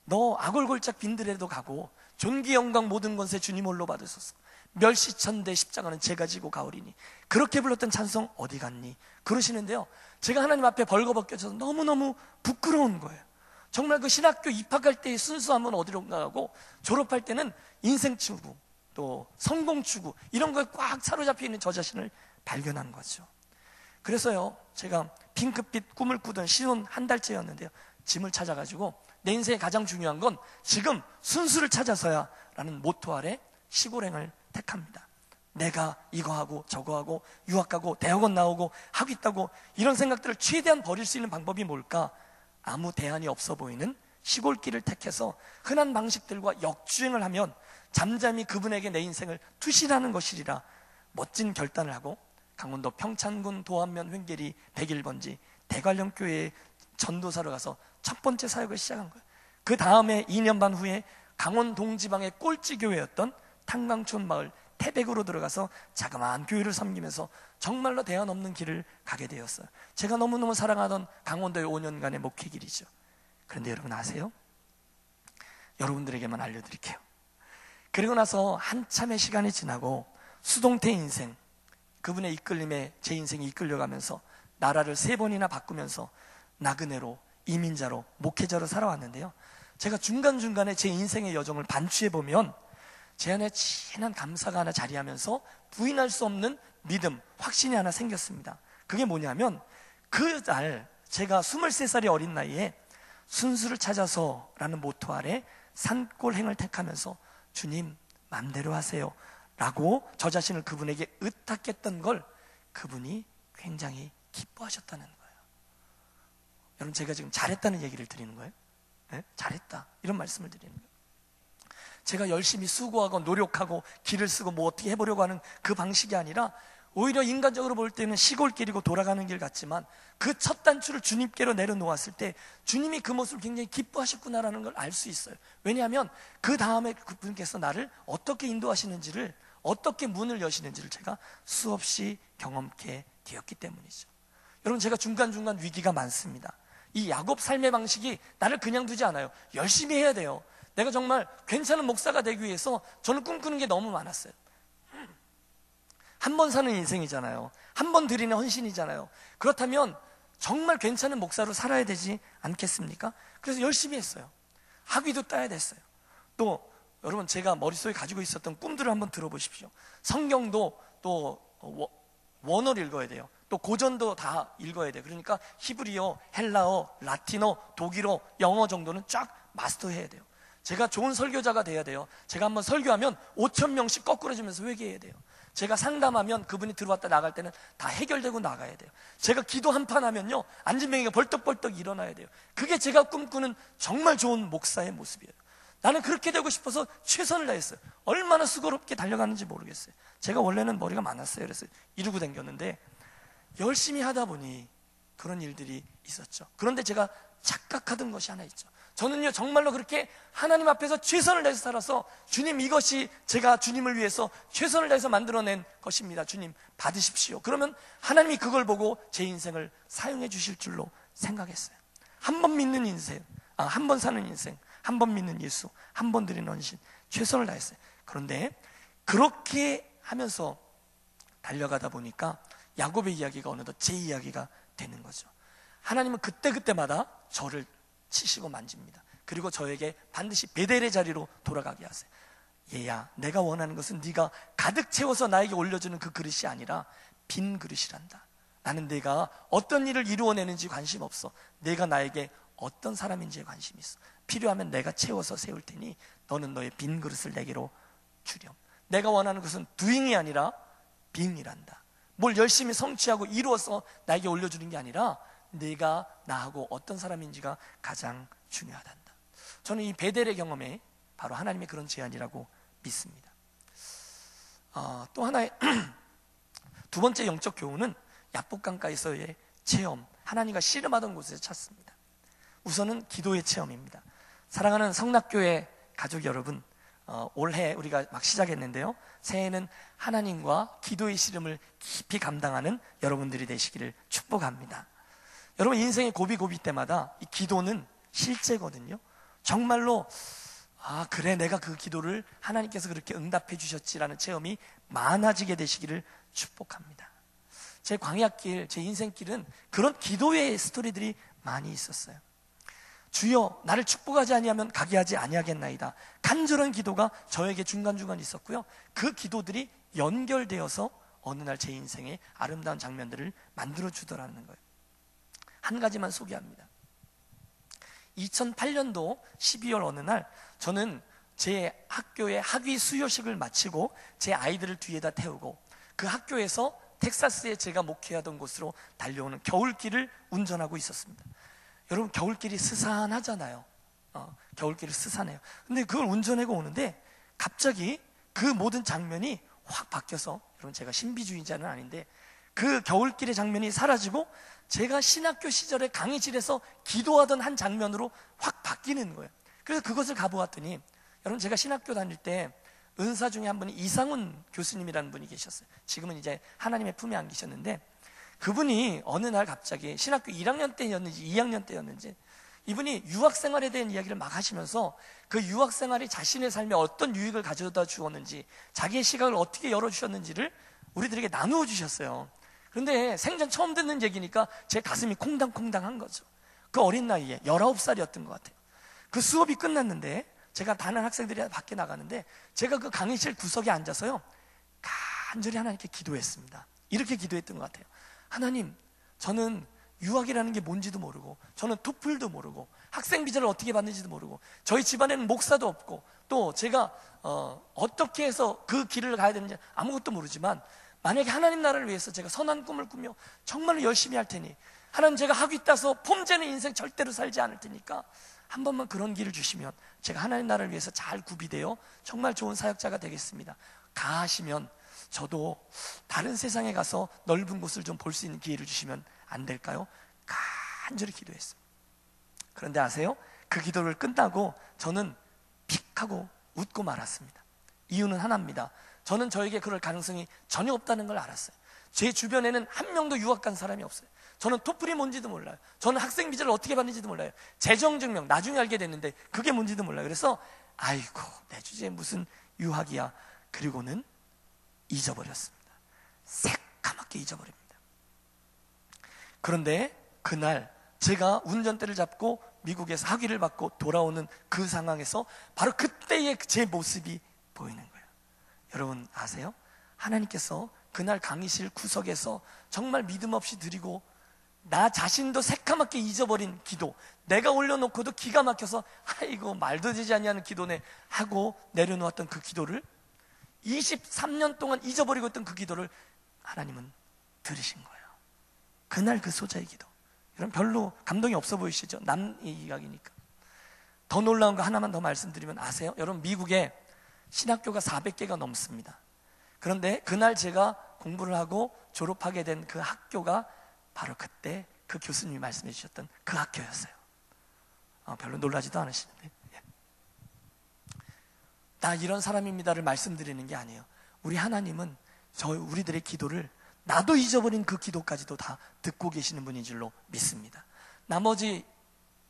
너 아골골짝 빈들에도 가고 존귀 영광 모든 것에 주님 홀로 받으소서, 멸시천대 십자가는 제가 지고 가오리니, 그렇게 불렀던 찬송 어디 갔니? 그러시는데요, 제가 하나님 앞에 벌거벗겨져서 너무너무 부끄러운 거예요. 정말 그 신학교 입학할 때의 순수함은 어디로 가고 졸업할 때는 인생 추구, 또 성공 추구, 이런 거에 꽉 사로잡혀 있는 저 자신을 발견한 거죠. 그래서요, 제가 핑크빛 꿈을 꾸던 신혼 한 달째였는데요, 짐을 찾아가지고 내 인생에 가장 중요한 건 지금 순수를 찾아서야 라는 모토 아래 시골행을 택합니다. 내가 이거 하고 저거 하고 유학 가고 대학원 나오고 하고 있다고 이런 생각들을 최대한 버릴 수 있는 방법이 뭘까? 아무 대안이 없어 보이는 시골길을 택해서 흔한 방식들과 역주행을 하면 잠잠히 그분에게 내 인생을 투신하는 것이리라 멋진 결단을 하고 강원도 평창군 도안면 횡계리 101번지 대관령교회에 전도사로 가서 첫 번째 사역을 시작한 거예요. 그 다음에 2년 반 후에 강원 동지방의 꼴찌교회였던 탄광촌 마을 태백으로 들어가서 자그마한 교회를 섬기면서 정말로 대안 없는 길을 가게 되었어요. 제가 너무너무 사랑하던 강원도의 5년간의 목회 길이죠. 그런데 여러분 아세요? 여러분들에게만 알려드릴게요. 그리고 나서 한참의 시간이 지나고 수동태 인생, 그분의 이끌림에 제 인생이 이끌려가면서 나라를 3번이나 바꾸면서 나그네로, 이민자로, 목회자로 살아왔는데요, 제가 중간중간에 제 인생의 여정을 반추해보면 제 안에 진한 감사가 하나 자리하면서 부인할 수 없는 믿음, 확신이 하나 생겼습니다. 그게 뭐냐면, 그날 제가 23살의 어린 나이에 순수를 찾아서 라는 모토 아래 산골행을 택하면서 주님 맘대로 하세요 라고 저 자신을 그분에게 의탁했던 걸 그분이 굉장히 기뻐하셨다는 거예요. 여러분 제가 지금 잘했다는 얘기를 드리는 거예요. 네? 잘했다 이런 말씀을 드리는 거예요. 제가 열심히 수고하고 노력하고 길을 쓰고 뭐 어떻게 해보려고 하는 그 방식이 아니라 오히려 인간적으로 볼 때는 시골길이고 돌아가는 길 같지만 그 첫 단추를 주님께로 내려놓았을 때 주님이 그 모습을 굉장히 기뻐하셨구나라는 걸 알 수 있어요. 왜냐하면 그 다음에 그분께서 나를 어떻게 인도하시는지를, 어떻게 문을 여시는지를 제가 수없이 경험케 되었기 때문이죠. 여러분 제가 중간중간 위기가 많습니다. 이 야곱 삶의 방식이 나를 그냥 두지 않아요. 열심히 해야 돼요. 내가 정말 괜찮은 목사가 되기 위해서 저는 꿈꾸는 게 너무 많았어요. 한 번 사는 인생이잖아요. 한 번 드리는 헌신이잖아요. 그렇다면 정말 괜찮은 목사로 살아야 되지 않겠습니까? 그래서 열심히 했어요. 학위도 따야 됐어요. 또 여러분 제가 머릿속에 가지고 있었던 꿈들을 한번 들어보십시오. 성경도 또 원어를 읽어야 돼요. 또 고전도 다 읽어야 돼요. 그러니까 히브리어, 헬라어, 라틴어, 독일어, 영어 정도는 쫙 마스터해야 돼요. 제가 좋은 설교자가 돼야 돼요. 제가 한번 설교하면 5,000명씩 거꾸로 주면서 회개해야 돼요. 제가 상담하면 그분이 들어왔다 나갈 때는 다 해결되고 나가야 돼요. 제가 기도 한판 하면요, 앉은 명이가 벌떡벌떡 일어나야 돼요. 그게 제가 꿈꾸는 정말 좋은 목사의 모습이에요. 나는 그렇게 되고 싶어서 최선을 다했어요. 얼마나 수고롭게 달려가는지 모르겠어요. 제가 원래는 머리가 많았어요. 그래서 이러고 다녔는데 열심히 하다 보니 그런 일들이 있었죠. 그런데 제가 착각하던 것이 하나 있죠. 저는요 정말로 그렇게 하나님 앞에서 최선을 다해서 살아서 주님 이것이 제가 주님을 위해서 최선을 다해서 만들어낸 것입니다. 주님 받으십시오. 그러면 하나님이 그걸 보고 제 인생을 사용해 주실 줄로 생각했어요. 한 번 믿는 인생, 한 번 사는 인생, 한 번 믿는 예수, 한 번 드리는 헌신, 최선을 다했어요. 그런데 그렇게 하면서 달려가다 보니까 야곱의 이야기가 어느덧 제 이야기가 되는 거죠. 하나님은 그때그때마다 저를 치시고 만집니다. 그리고 저에게 반드시 베델의 자리로 돌아가게 하세요. 얘야, 내가 원하는 것은 네가 가득 채워서 나에게 올려주는 그 그릇이 아니라 빈 그릇이란다. 나는 내가 어떤 일을 이루어내는지 관심 없어. 내가 나에게 어떤 사람인지에 관심이 있어. 필요하면 내가 채워서 세울 테니 너는 너의 빈 그릇을 내게로 주렴. 내가 원하는 것은 doing이 아니라 being이란다. 뭘 열심히 성취하고 이루어서 나에게 올려주는 게 아니라 내가 나하고 어떤 사람인지가 가장 중요하단다. 저는 이 베델의 경험에 바로 하나님의 그런 제안이라고 믿습니다. 또 하나의 두 번째 영적 교훈은 야복강가에서의 체험, 하나님과 씨름하던 곳에서 찾습니다. 우선은 기도의 체험입니다. 사랑하는 성락교회 가족 여러분, 올해 우리가 막 시작했는데요, 새해에는 하나님과 기도의 씨름을 깊이 감당하는 여러분들이 되시기를 축복합니다. 여러분 인생의 고비고비 때마다 이 기도는 실제거든요. 정말로 그래 내가 그 기도를 하나님께서 그렇게 응답해 주셨지라는 체험이 많아지게 되시기를 축복합니다. 제 광야길, 제 인생길은 그런 기도의 스토리들이 많이 있었어요. 주여 나를 축복하지 아니하면 가게 하지 아니하겠나이다. 간절한 기도가 저에게 중간중간 있었고요, 그 기도들이 연결되어서 어느 날 제 인생에 아름다운 장면들을 만들어 주더라는 거예요. 한 가지만 소개합니다. 2008년도 12월 어느 날 저는 제 학교의 학위 수료식을 마치고 제 아이들을 뒤에다 태우고 그 학교에서 텍사스에 제가 목회하던 곳으로 달려오는 겨울길을 운전하고 있었습니다. 여러분 겨울길이 스산하잖아요. 겨울길이 스산해요. 근데 그걸 운전하고 오는데 갑자기 그 모든 장면이 확 바뀌어서, 여러분 제가 신비주의자는 아닌데 그 겨울길의 장면이 사라지고 제가 신학교 시절에 강의실에서 기도하던 한 장면으로 확 바뀌는 거예요. 그래서 그것을 가보았더니, 여러분 제가 신학교 다닐 때 은사 중에 한 분이 이상훈 교수님이라는 분이 계셨어요. 지금은 이제 하나님의 품에 안 계셨는데, 그분이 어느 날 갑자기 신학교 1학년 때였는지 2학년 때였는지 이분이 유학생활에 대한 이야기를 막 하시면서 그 유학생활이 자신의 삶에 어떤 유익을 가져다 주었는지, 자기의 시각을 어떻게 열어주셨는지를 우리들에게 나누어 주셨어요. 그런데 생전 처음 듣는 얘기니까 제 가슴이 콩당콩당한 거죠. 그 어린 나이에 19살이었던 것 같아요. 그 수업이 끝났는데 제가 다른 학생들이 밖에 나가는데 제가 그 강의실 구석에 앉아서요 간절히 하나님께 기도했습니다. 이렇게 기도했던 것 같아요. 하나님, 저는 유학이라는 게 뭔지도 모르고, 저는 토플도 모르고, 학생 비자를 어떻게 받는지도 모르고, 저희 집안에는 목사도 없고, 또 제가 어떻게 해서 그 길을 가야 되는지 아무것도 모르지만, 만약에 하나님 나라를 위해서 제가 선한 꿈을 꾸며 정말로 열심히 할 테니, 하나님 제가 학위 따서 폼재는 인생 절대로 살지 않을 테니까 한 번만 그런 길을 주시면 제가 하나님 나라를 위해서 잘 구비되어 정말 좋은 사역자가 되겠습니다. 가하시면 저도 다른 세상에 가서 넓은 곳을 좀 볼 수 있는 기회를 주시면 안 될까요? 간절히 기도했습니다. 그런데 아세요? 그 기도를 끝나고 저는 픽 하고 웃고 말았습니다. 이유는 하나입니다. 저는 저에게 그럴 가능성이 전혀 없다는 걸 알았어요. 제 주변에는 한 명도 유학 간 사람이 없어요. 저는 토플이 뭔지도 몰라요. 저는 학생 비자를 어떻게 받는지도 몰라요. 재정증명 나중에 알게 됐는데 그게 뭔지도 몰라요. 그래서 아이고 내 주제에 무슨 유학이야. 그리고는 잊어버렸습니다. 새까맣게 잊어버립니다. 그런데 그날 제가 운전대를 잡고 미국에서 학위를 받고 돌아오는 그 상황에서 바로 그때의 제 모습이 보이는 거예요. 여러분 아세요? 하나님께서 그날 강의실 구석에서 정말 믿음 없이 드리고 나 자신도 새까맣게 잊어버린 기도, 내가 올려놓고도 기가 막혀서 아이고 말도 되지 않냐는 기도네 하고 내려놓았던 그 기도를 23년 동안 잊어버리고 있던 그 기도를 하나님은 들으신 거예요. 그날 그 소자의 기도. 여러분 별로 감동이 없어 보이시죠? 남 이야기니까. 더 놀라운 거 하나만 더 말씀드리면 아세요? 여러분 미국에 신학교가 400개가 넘습니다. 그런데 그날 제가 공부를 하고 졸업하게 된 그 학교가 바로 그때 그 교수님이 말씀해 주셨던 그 학교였어요. 별로 놀라지도 않으시는데, 예. 나 이런 사람입니다를 말씀드리는 게 아니에요. 우리 하나님은 우리들의 기도를, 나도 잊어버린 그 기도까지도 다 듣고 계시는 분인 줄로 믿습니다. 나머지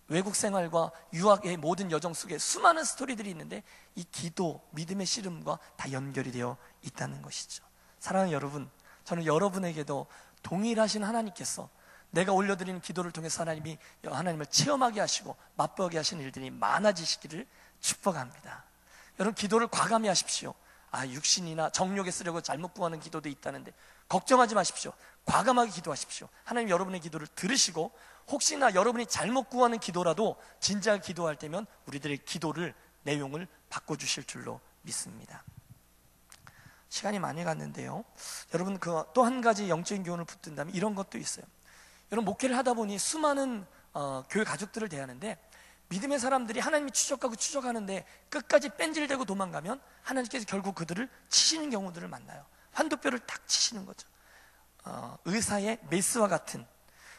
외국 생활과 유학의 모든 여정 속에 수많은 스토리들이 있는데 이 기도, 믿음의 씨름과 다 연결이 되어 있다는 것이죠. 사랑하는 여러분, 저는 여러분에게도 동일하신 하나님께서 내가 올려드리는 기도를 통해서 하나님을 체험하게 하시고 맛보게 하시는 일들이 많아지시기를 축복합니다. 여러분, 기도를 과감히 하십시오. 육신이나 정욕에 쓰려고 잘못 구하는 기도도 있다는데 걱정하지 마십시오. 과감하게 기도하십시오. 하나님 여러분의 기도를 들으시고 혹시나 여러분이 잘못 구하는 기도라도 진지하게 기도할 때면 우리들의 기도를, 내용을 바꿔주실 줄로 믿습니다. 시간이 많이 갔는데요, 여러분, 또 한 가지 영적인 교훈을 붙든다면 이런 것도 있어요. 여러분, 목회를 하다 보니 수많은 교회 가족들을 대하는데 믿음의 사람들이 하나님이 추적하고 추적하는데 끝까지 뺀질대고 도망가면 하나님께서 결국 그들을 치시는 경우들을 만나요. 환도뼈를 탁 치시는 거죠. 의사의 메스와 같은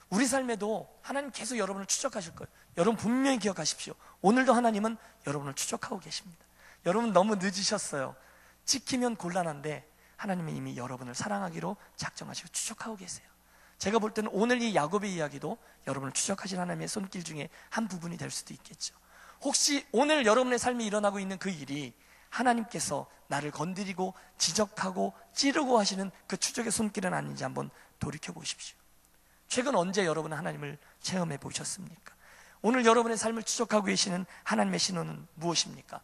우리 삶에도 하나님 계속 여러분을 추적하실 거예요. 여러분 분명히 기억하십시오. 오늘도 하나님은 여러분을 추적하고 계십니다. 여러분 너무 늦으셨어요. 찍히면 곤란한데 하나님은 이미 여러분을 사랑하기로 작정하시고 추적하고 계세요. 제가 볼 때는 오늘 이 야곱의 이야기도 여러분을 추적하신 하나님의 손길 중에 한 부분이 될 수도 있겠죠. 혹시 오늘 여러분의 삶에 일어나고 있는 그 일이 하나님께서 나를 건드리고 지적하고 찌르고 하시는 그 추적의 손길은 아닌지 한번 돌이켜 보십시오. 최근 언제 여러분은 하나님을 체험해 보셨습니까? 오늘 여러분의 삶을 추적하고 계시는 하나님의 신호는 무엇입니까?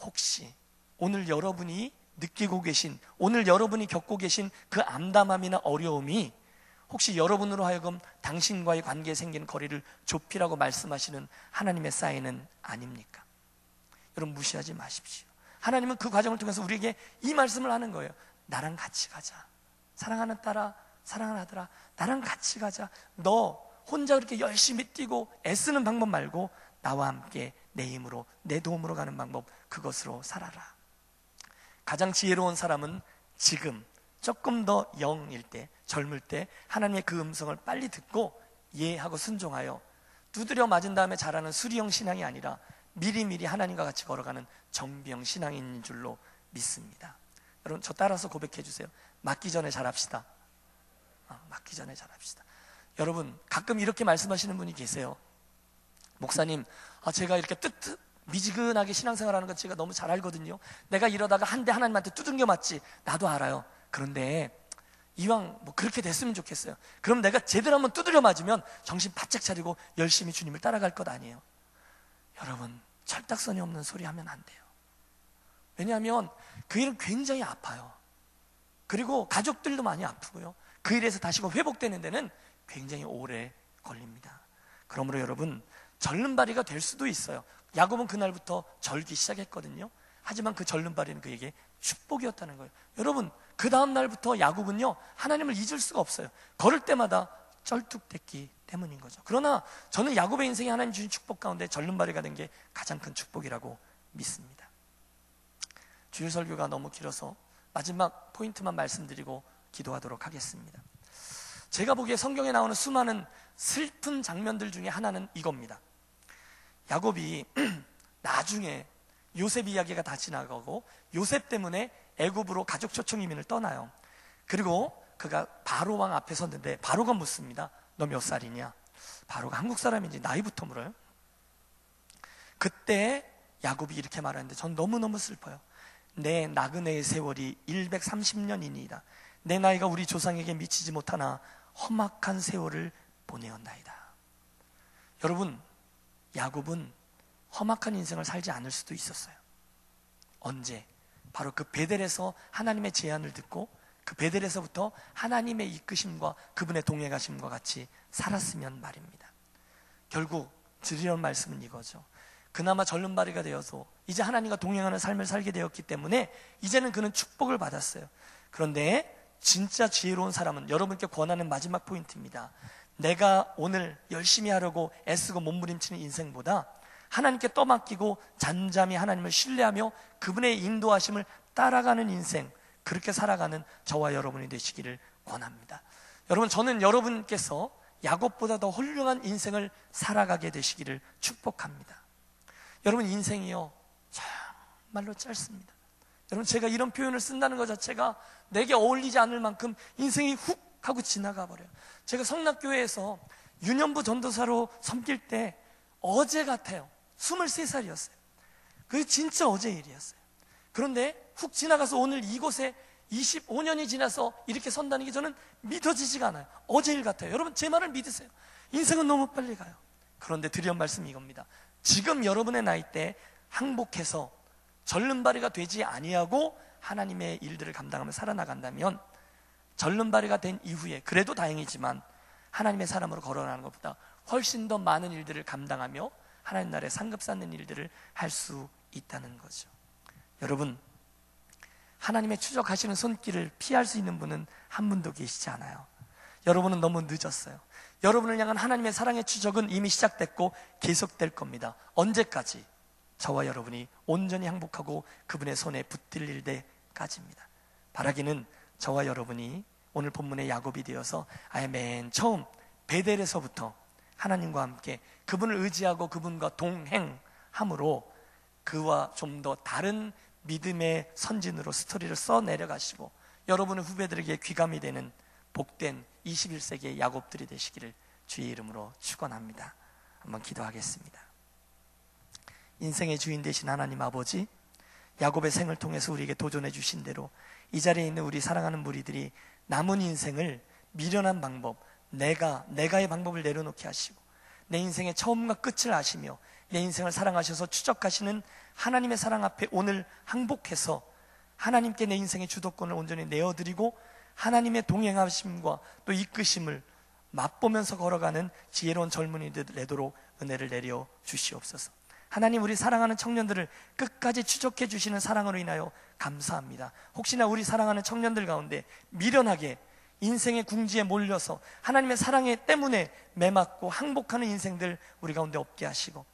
혹시 오늘 여러분이 느끼고 계신, 오늘 여러분이 겪고 계신 그 암담함이나 어려움이 혹시 여러분으로 하여금 당신과의 관계에 생긴 거리를 좁히라고 말씀하시는 하나님의 사인은 아닙니까? 여러분 무시하지 마십시오. 하나님은 그 과정을 통해서 우리에게 이 말씀을 하는 거예요. 나랑 같이 가자. 사랑하는 딸아, 사랑하는 아들아, 나랑 같이 가자. 너 혼자 그렇게 열심히 뛰고 애쓰는 방법 말고 나와 함께 내 힘으로, 내 도움으로 가는 방법, 그것으로 살아라. 가장 지혜로운 사람은 지금 조금 더 영일 때, 젊을 때 하나님의 그 음성을 빨리 듣고 예하고 순종하여 두드려 맞은 다음에 자라는 수리형 신앙이 아니라 미리미리 하나님과 같이 걸어가는 정비형 신앙인 줄로 믿습니다. 여러분 저 따라서 고백해 주세요. 맞기 전에 잘합시다. 맞기 전에 잘합시다. 여러분 가끔 이렇게 말씀하시는 분이 계세요. 목사님, 제가 이렇게 미지근하게 신앙생활하는 건 제가 너무 잘 알거든요. 내가 이러다가 한 대 하나님한테 두들겨 맞지 나도 알아요. 그런데 이왕 뭐 그렇게 됐으면 좋겠어요. 그럼 내가 제대로 한번 두드려 맞으면 정신 바짝 차리고 열심히 주님을 따라갈 것 아니에요. 여러분 철딱선이 없는 소리 하면 안 돼요. 왜냐하면 그 일은 굉장히 아파요. 그리고 가족들도 많이 아프고요. 그 일에서 다시 회복되는 데는 굉장히 오래 걸립니다. 그러므로 여러분 절름발이가 될 수도 있어요. 야곱은 그날부터 절기 시작했거든요. 하지만 그 절름발이는 그에게 축복이었다는 거예요. 여러분 그 다음 날부터 야곱은요 하나님을 잊을 수가 없어요. 걸을 때마다 쩔뚝댔기 때문인 거죠. 그러나 저는 야곱의 인생에 하나님 주신 축복 가운데 절름발이가 된 게 가장 큰 축복이라고 믿습니다. 주일 설교가 너무 길어서 마지막 포인트만 말씀드리고 기도하도록 하겠습니다. 제가 보기에 성경에 나오는 수많은 슬픈 장면들 중에 하나는 이겁니다. 야곱이 나중에 요셉 이야기가 다 지나가고 요셉 때문에 애굽으로 가족 초청 이민을 떠나요. 그리고 그가 바로 왕 앞에 섰는데 바로가 묻습니다. 너 몇 살이냐? 바로가 한국 사람인지 나이부터 물어요. 그때 야곱이 이렇게 말하는데 전 너무너무 슬퍼요. 내 나그네의 세월이 130년이니이다. 내 나이가 우리 조상에게 미치지 못하나 험악한 세월을 보내었나이다. 여러분 야곱은 험악한 인생을 살지 않을 수도 있었어요. 언제? 바로 그 베델에서 하나님의 제안을 듣고 그 베델에서부터 하나님의 이끄심과 그분의 동행하심과 같이 살았으면 말입니다. 결국 드리는 말씀은 이거죠. 그나마 절름발이가 되어서 이제 하나님과 동행하는 삶을 살게 되었기 때문에 이제는 그는 축복을 받았어요. 그런데 진짜 지혜로운 사람은 여러분께 권하는 마지막 포인트입니다. 내가 오늘 열심히 하려고 애쓰고 몸부림치는 인생보다 하나님께 떠맡기고 잠잠히 하나님을 신뢰하며 그분의 인도하심을 따라가는 인생, 그렇게 살아가는 저와 여러분이 되시기를 권합니다. 여러분 저는 여러분께서 야곱보다 더 훌륭한 인생을 살아가게 되시기를 축복합니다. 여러분, 인생이요 정말로 짧습니다. 여러분, 제가 이런 표현을 쓴다는 것 자체가 내게 어울리지 않을 만큼 인생이 훅 하고 지나가 버려요. 제가 성락교회에서 유년부 전도사로 섬길 때 어제 같아요. 23살이었어요. 그게 진짜 어제 일이었어요. 그런데 훅 지나가서 오늘 이곳에 25년이 지나서 이렇게 선다는 게 저는 믿어지지가 않아요. 어제 일 같아요. 여러분, 제 말을 믿으세요. 인생은 너무 빨리 가요. 그런데 드리는 말씀이 이겁니다. 지금 여러분의 나이 때 항복해서 절름발이가 되지 아니하고 하나님의 일들을 감당하며 살아나간다면, 절름발이가 된 이후에 그래도 다행이지만 하나님의 사람으로 걸어가는 것보다 훨씬 더 많은 일들을 감당하며 하나님 나라에 상급 쌓는 일들을 할 수 있다는 거죠. 여러분, 하나님의 추적하시는 손길을 피할 수 있는 분은 한 분도 계시지 않아요. 여러분은 너무 늦었어요. 여러분을 향한 하나님의 사랑의 추적은 이미 시작됐고 계속될 겁니다. 언제까지? 저와 여러분이 온전히 항복하고 그분의 손에 붙들릴 때까지입니다. 바라기는 저와 여러분이 오늘 본문의 야곱이 되어서 아예 맨 처음 베델에서부터 하나님과 함께 그분을 의지하고 그분과 동행함으로 그와 좀 더 다른 믿음의 선진으로 스토리를 써 내려가시고 여러분의 후배들에게 귀감이 되는 복된 21세기의 야곱들이 되시기를 주의 이름으로 축원합니다. 한번 기도하겠습니다. 인생의 주인 되신 하나님 아버지, 야곱의 생을 통해서 우리에게 도전해 주신 대로 이 자리에 있는 우리 사랑하는 무리들이 남은 인생을 미련한 방법, 내가의 방법을 내려놓게 하시고 내 인생의 처음과 끝을 아시며 내 인생을 사랑하셔서 추적하시는 하나님의 사랑 앞에 오늘 항복해서 하나님께 내 인생의 주도권을 온전히 내어드리고 하나님의 동행하심과 또 이끄심을 맛보면서 걸어가는 지혜로운 젊은이들 되도록 은혜를 내려 주시옵소서. 하나님, 우리 사랑하는 청년들을 끝까지 추적해 주시는 사랑으로 인하여 감사합니다. 혹시나 우리 사랑하는 청년들 가운데 미련하게 인생의 궁지에 몰려서 하나님의 사랑에 때문에 매맞고 항복하는 인생들 우리 가운데 없게 하시고,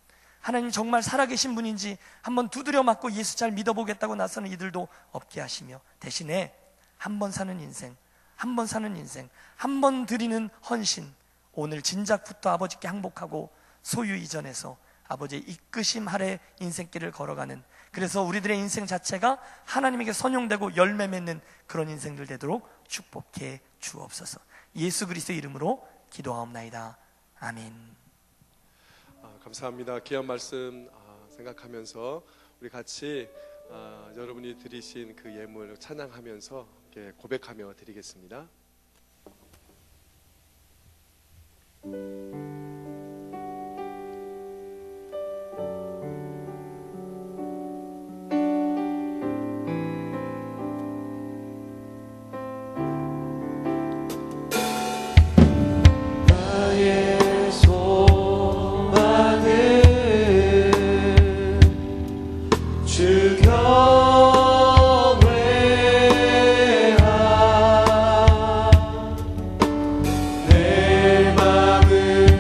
하나님 정말 살아계신 분인지 한번 두드려 맞고 예수 잘 믿어보겠다고 나서는 이들도 없게 하시며, 대신에 한 번 사는 인생, 한 번 드리는 헌신, 오늘 진작부터 아버지께 항복하고 소유 이전해서 아버지의 이끄심 아래 인생길을 걸어가는, 그래서 우리들의 인생 자체가 하나님에게 선용되고 열매 맺는 그런 인생들 되도록 축복해 주옵소서. 예수 그리스도의 이름으로 기도하옵나이다. 아멘.
감사합니다. 귀한 말씀 생각하면서 우리 같이 여러분이 드리신 그 예물 찬양하면서 고백하며 드리겠습니다.
내 마음을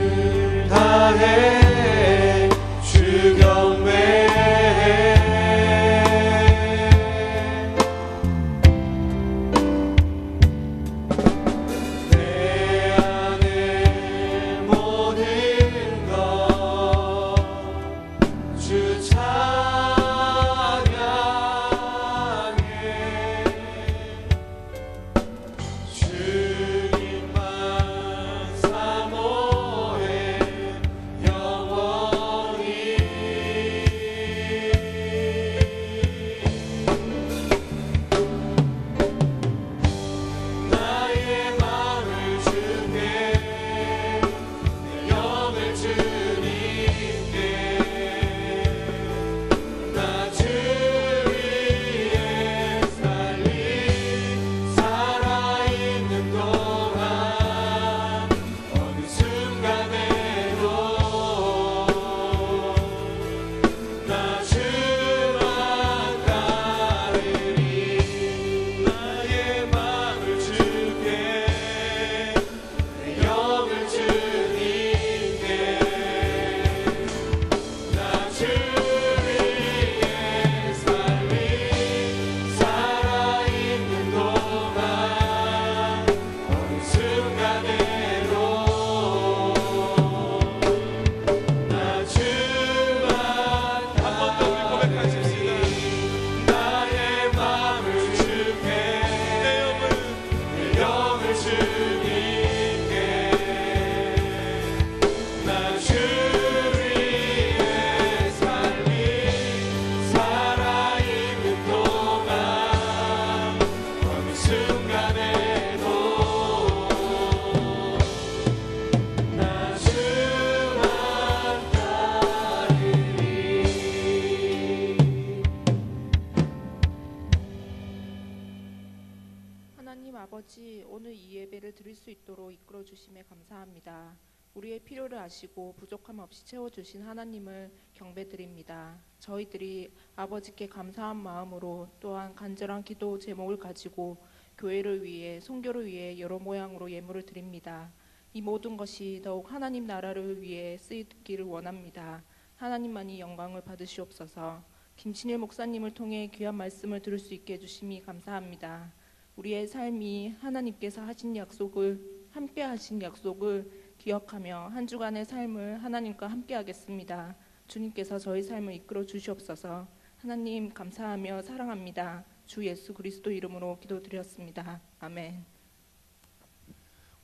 아버지, 오늘 이 예배를 드릴 수 있도록 이끌어 주심에 감사합니다. 우리의 필요를 아시고 부족함 없이 채워주신 하나님을 경배드립니다. 저희들이 아버지께 감사한 마음으로 또한 간절한 기도 제목을 가지고 교회를 위해, 선교를 위해 여러 모양으로 예물을 드립니다. 이 모든 것이 더욱 하나님 나라를 위해 쓰이기를 원합니다. 하나님만이 영광을 받으시옵소서. 김신일 목사님을 통해 귀한 말씀을 들을 수 있게 해주심이 감사합니다. 우리의 삶이 하나님께서 하신 약속을, 함께 하신 약속을 기억하며 한 주간의 삶을 하나님과 함께 하겠습니다. 주님께서 저희 삶을 이끌어 주시옵소서. 하나님 감사하며 사랑합니다. 주 예수 그리스도 이름으로 기도드렸습니다. 아멘.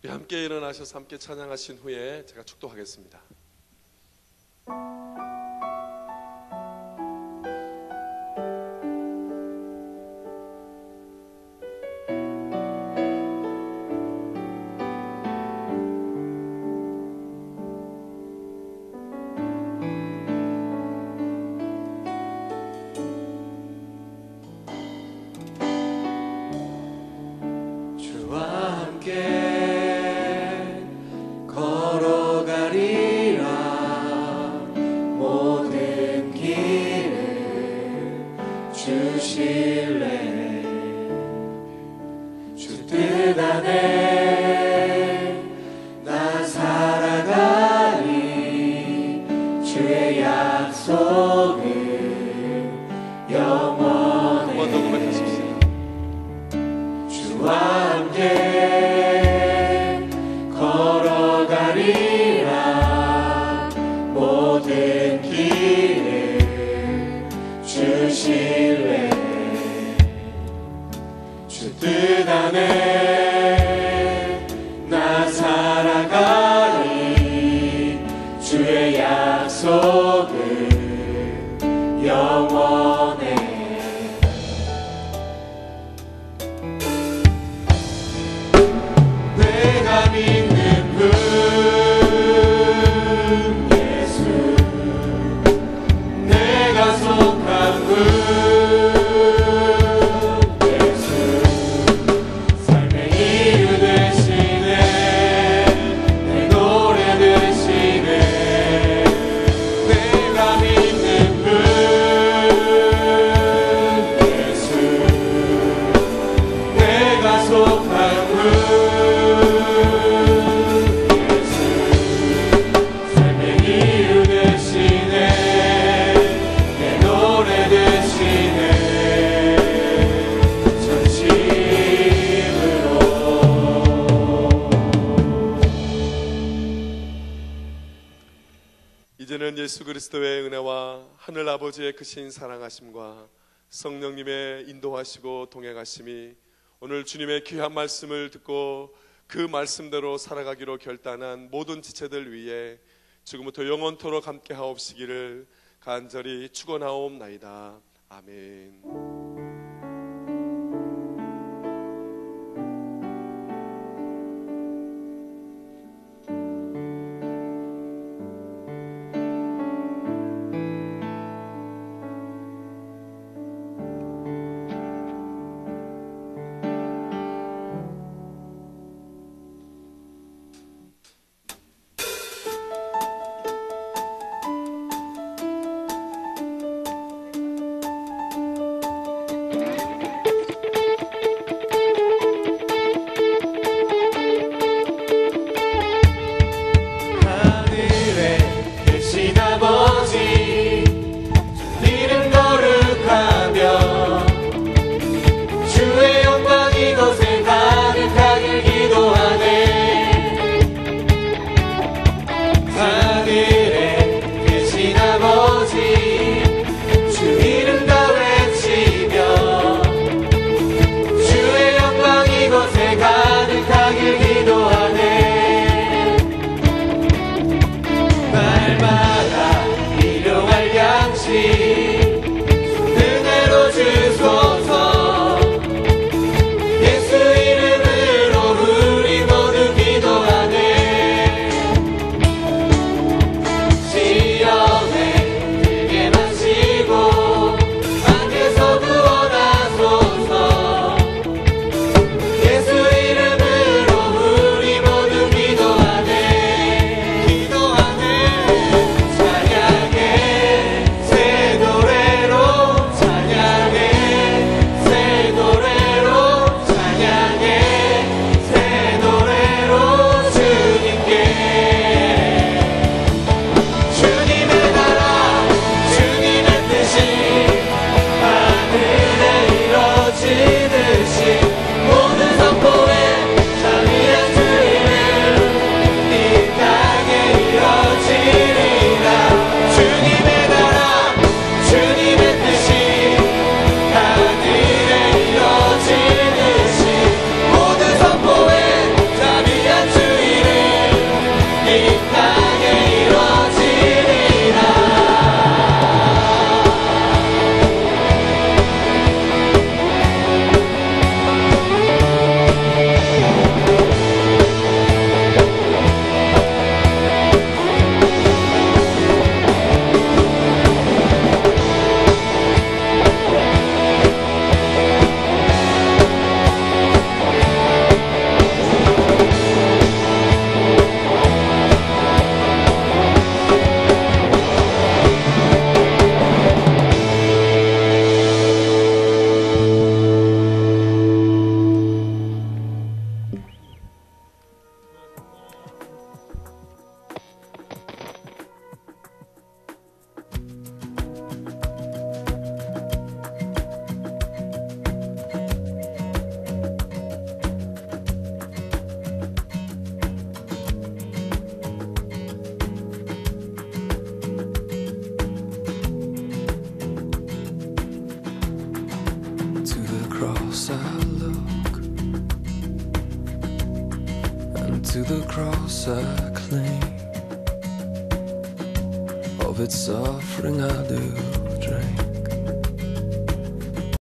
우리 함께 일어나셔서 함께 찬양하신 후에 제가 축도하겠습니다. 이제는 예수 그리스도의 은혜와 하늘 아버지의 크신 사랑하심과 성령님의 인도하시고 동행하심이 오늘 주님의 귀한 말씀을 듣고 그 말씀대로 살아가기로 결단한 모든 지체들 위해 지금부터 영원토록 함께 하옵시기를 간절히 축원하옵나이다. 아멘.
cross I look, and to the cross I cling. Of its suffering I do